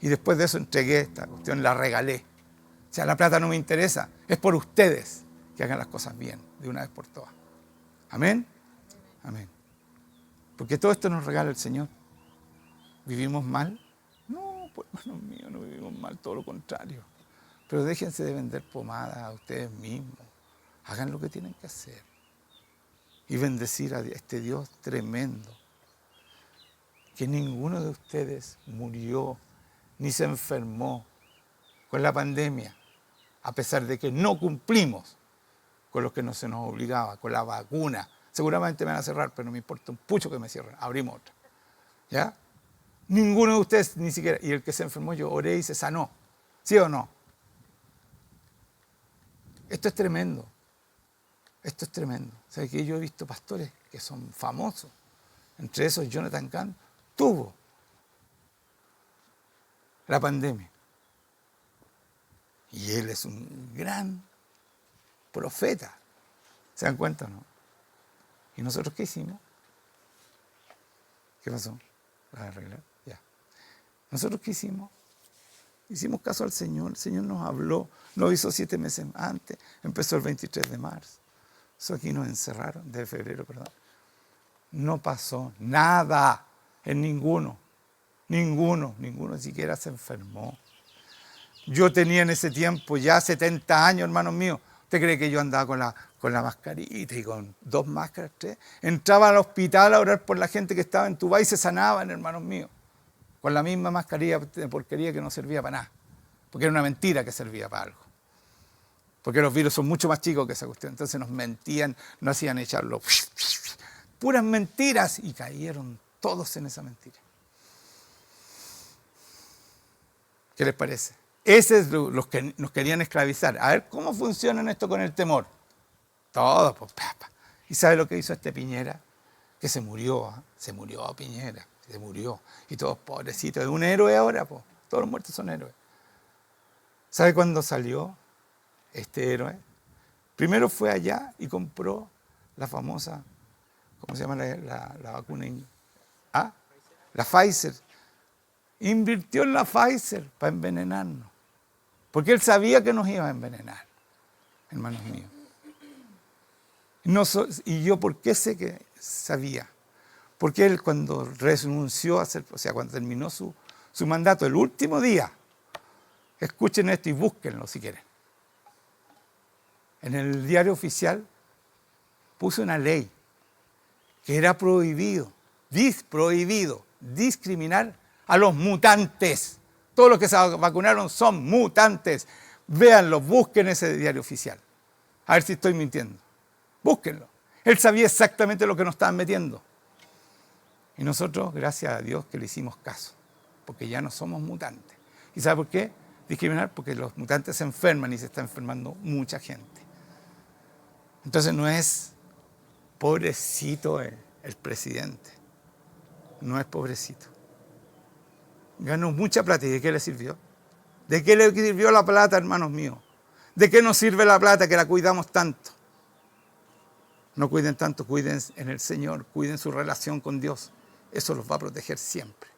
S1: Y después de eso entregué esta cuestión, la regalé. O sea, la plata no me interesa. Es por ustedes que hagan las cosas bien, de una vez por todas. Amén. Amén. Porque todo esto nos regala el Señor. ¿Vivimos mal? No, pues hermanos míos, no vivimos mal, todo lo contrario. Pero déjense de vender pomada a ustedes mismos. Hagan lo que tienen que hacer. Y bendecir a este Dios tremendo. Que ninguno de ustedes murió ni se enfermó con la pandemia, a pesar de que no cumplimos con lo que no se nos obligaba, con la vacuna. Seguramente me van a cerrar, pero no me importa un pucho que me cierren. Abrimos otra. ¿Ya? Ninguno de ustedes ni siquiera. Y el que se enfermó, yo oré y se sanó. ¿Sí o no? Esto es tremendo. Esto es tremendo. O sea, que yo he visto pastores que son famosos. Entre esos, Jonathan Cahn tuvo la pandemia. Y él es un gran profeta. ¿Se dan cuenta o no? ¿Y nosotros qué hicimos? ¿Qué pasó? ¿Vas a arreglar? Ya. ¿Nosotros qué hicimos? Hicimos caso al Señor. El Señor nos habló. Lo hizo 7 meses antes. Empezó el 23 de marzo. Eso aquí nos encerraron. De febrero, perdón. No pasó nada en ninguno. Ninguno siquiera se enfermó. Yo tenía en ese tiempo ya 70 años, hermanos míos. ¿Usted cree que yo andaba con la mascarita y con 2 máscaras, 3? Entraba al hospital a orar por la gente que estaba entubada y se sanaban, hermanos míos. Con la misma mascarilla de porquería que no servía para nada. Porque era una mentira que servía para algo. Porque los virus son mucho más chicos que esa cuestión. Entonces nos mentían, nos hacían echarlo. Puras mentiras. Y cayeron todos en esa mentira. ¿Qué les parece? Ese es los que nos querían esclavizar. A ver, ¿cómo funciona esto con el temor? Todo, pues, papa. ¿Y sabe lo que hizo este Piñera? Que se murió, ¿eh? Se murió Piñera, se murió. Y todos pobrecitos, es un héroe ahora, pues. Todos los muertos son héroes. ¿Sabe cuándo salió este héroe? Primero fue allá y compró la famosa, ¿cómo se llama la vacuna? ¿Ah? La Pfizer. Invirtió en la Pfizer para envenenarnos. Porque él sabía que nos iba a envenenar, hermanos míos. Y yo, ¿por qué sé que sabía? Porque él cuando renunció a hacer, o sea, cuando terminó su mandato, el último día, escuchen esto y búsquenlo si quieren. En el diario oficial puso una ley que era prohibido discriminar a los mutantes. Todos los que se vacunaron son mutantes. Véanlo, busquen ese diario oficial. A ver si estoy mintiendo. Búsquenlo. Él sabía exactamente lo que nos estaban metiendo. Y nosotros, gracias a Dios, que le hicimos caso. Porque ya no somos mutantes. ¿Y sabe por qué? Discriminar porque los mutantes se enferman y se está enfermando mucha gente. Entonces no es pobrecito el presidente. No es pobrecito. Ganó mucha plata. ¿Y de qué le sirvió? ¿De qué le sirvió la plata, hermanos míos? ¿De qué nos sirve la plata que la cuidamos tanto? No cuiden tanto, cuiden en el Señor, cuiden su relación con Dios. Eso los va a proteger siempre.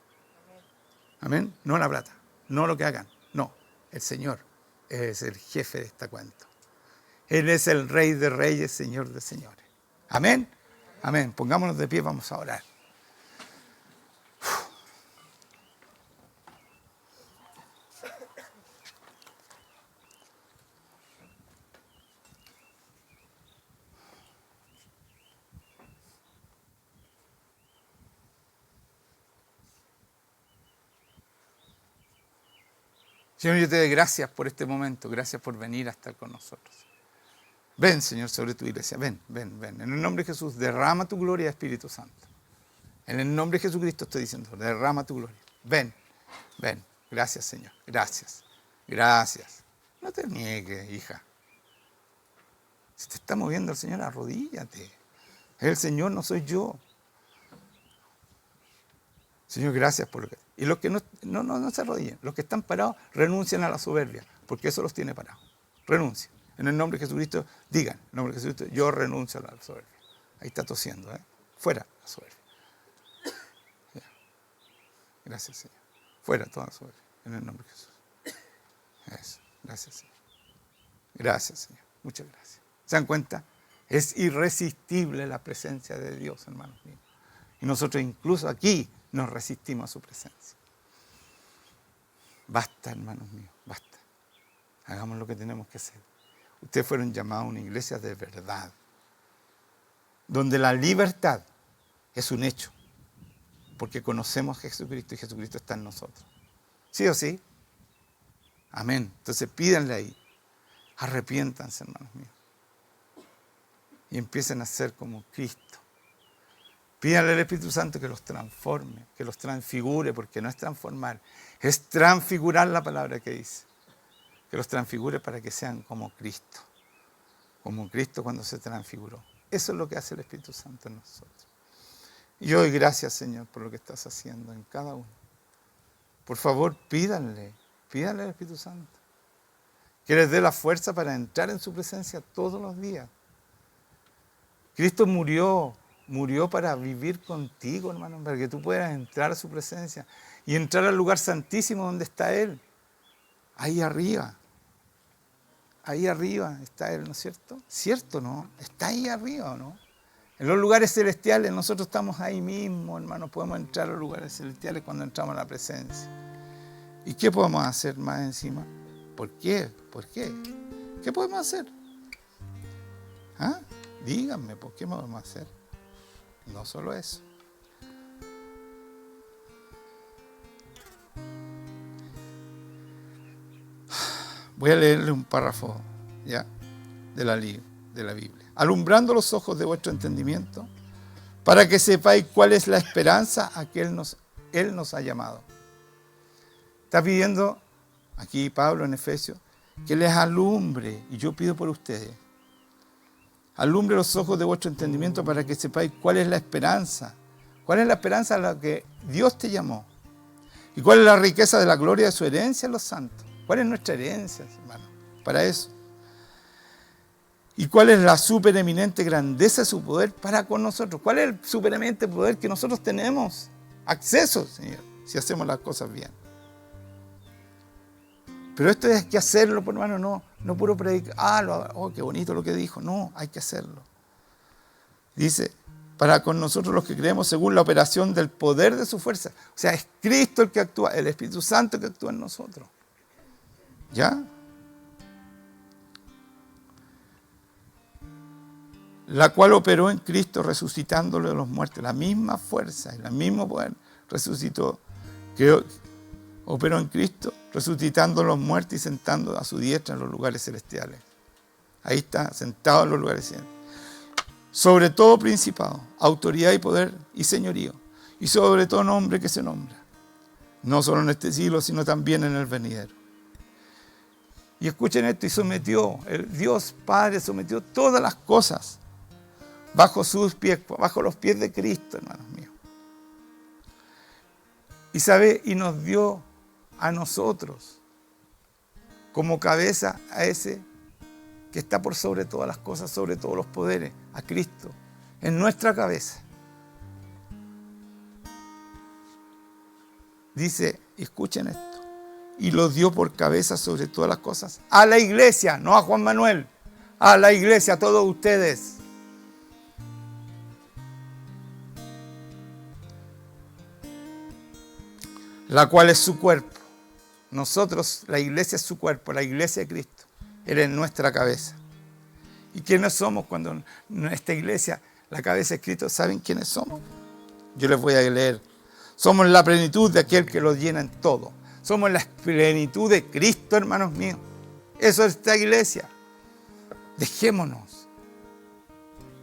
S1: Amén. No la plata, no lo que hagan. No, el Señor es el jefe de esta cuenta. Él es el Rey de Reyes, Señor de Señores. Amén. Amén. Pongámonos de pie, vamos a orar. Señor, yo te doy gracias por este momento, gracias por venir a estar con nosotros. Ven, Señor, sobre tu iglesia, ven. En el nombre de Jesús, derrama tu gloria, Espíritu Santo. En el nombre de Jesucristo estoy diciendo, derrama tu gloria. Ven. Gracias, Señor, gracias. No te niegues, hija. Si te está moviendo el Señor, arrodíllate. Es el Señor, no soy yo. Señor, gracias por lo que... Y los que no se arrodillen, los que están parados, renuncian a la soberbia, porque eso los tiene parados. Renuncien. En el nombre de Jesucristo, digan, en el nombre de Jesucristo, yo renuncio a la soberbia. Ahí está tosiendo, ¿eh? Fuera la soberbia. Gracias, Señor. Fuera toda su obra, en el nombre de Jesús. Eso. Gracias, Señor. Gracias, Señor. Muchas gracias. ¿Se dan cuenta? Es irresistible la presencia de Dios, hermanos míos. Y nosotros incluso aquí nos resistimos a su presencia. Basta, hermanos míos, basta. Hagamos lo que tenemos que hacer. Ustedes fueron llamados a una iglesia de verdad, donde la libertad es un hecho, porque conocemos a Jesucristo y Jesucristo está en nosotros. ¿Sí o sí? Amén. Entonces pídanle ahí. Arrepiéntanse, hermanos míos. Y empiecen a ser como Cristo. Pídanle al Espíritu Santo que los transforme, que los transfigure, porque no es transformar, es transfigurar la palabra que dice. Que los transfigure para que sean como Cristo. Como Cristo cuando se transfiguró. Eso es lo que hace el Espíritu Santo en nosotros. Y yo doy gracias, Señor, por lo que estás haciendo en cada uno. Por favor, pídanle al Espíritu Santo que les dé la fuerza para entrar en su presencia todos los días. Cristo murió para vivir contigo, hermano, para que tú puedas entrar a su presencia y entrar al lugar santísimo donde está Él. Ahí arriba está Él, ¿no es cierto? ¿Cierto, no? Está ahí arriba, ¿no? En los lugares celestiales, nosotros estamos ahí mismo, hermano, podemos entrar a los lugares celestiales cuando entramos a la presencia. ¿Y qué podemos hacer más encima? ¿Por qué? ¿Por qué? ¿Qué podemos hacer? ¿Ah? Díganme, ¿por qué podemos hacer? No solo eso. Voy a leerle un párrafo, ¿ya? de la Biblia. Alumbrando los ojos de vuestro entendimiento, para que sepáis cuál es la esperanza a que Él nos ha llamado. Está pidiendo aquí Pablo en Efesios que les alumbre, y yo pido por ustedes, alumbre los ojos de vuestro entendimiento para que sepáis cuál es la esperanza. ¿Cuál es la esperanza a la que Dios te llamó? ¿Y cuál es la riqueza de la gloria de su herencia en los santos? ¿Cuál es nuestra herencia, hermano? Para eso. ¿Y cuál es la supereminente grandeza de su poder para con nosotros? ¿Cuál es el supereminente poder que nosotros tenemos acceso, Señor, si hacemos las cosas bien? Pero esto hay que hacerlo, hermano, no puro predicar, qué bonito lo que dijo. No, hay que hacerlo. Dice, para con nosotros los que creemos según la operación del poder de su fuerza. O sea, es Cristo el que actúa, el Espíritu Santo que actúa en nosotros. ¿Ya? La cual operó en Cristo resucitándolo de los muertos. La misma fuerza y el mismo poder resucitó, que operó en Cristo, resucitando a los muertos y sentando a su diestra en los lugares celestiales. Ahí está, sentado en los lugares celestiales. Sobre todo principado, autoridad y poder y señorío, y sobre todo nombre que se nombra, no solo en este siglo, sino también en el venidero. Y escuchen esto, y sometió, el Dios Padre sometió todas las cosas bajo sus pies, bajo los pies de Cristo, hermanos míos. Y nos dio a nosotros como cabeza a ese que está por sobre todas las cosas, sobre todos los poderes, a Cristo, en nuestra cabeza. Dice, escuchen esto, y lo dio por cabeza sobre todas las cosas a la iglesia, no a Juan Manuel, a la iglesia, a todos ustedes. La cual es su cuerpo. Nosotros, la iglesia es su cuerpo, la iglesia de Cristo. Él es nuestra cabeza. ¿Y quiénes somos cuando en esta iglesia la cabeza es Cristo? ¿Saben quiénes somos? Yo les voy a leer. Somos la plenitud de aquel que lo llena en todo. Somos la plenitud de Cristo, hermanos míos. Eso es esta iglesia. Dejémonos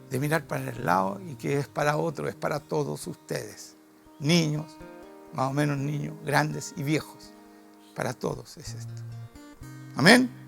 S1: de mirar para el lado y que es para otro, es para todos ustedes. Niños, más o menos niños, grandes y viejos. Para todos es esto. Amén.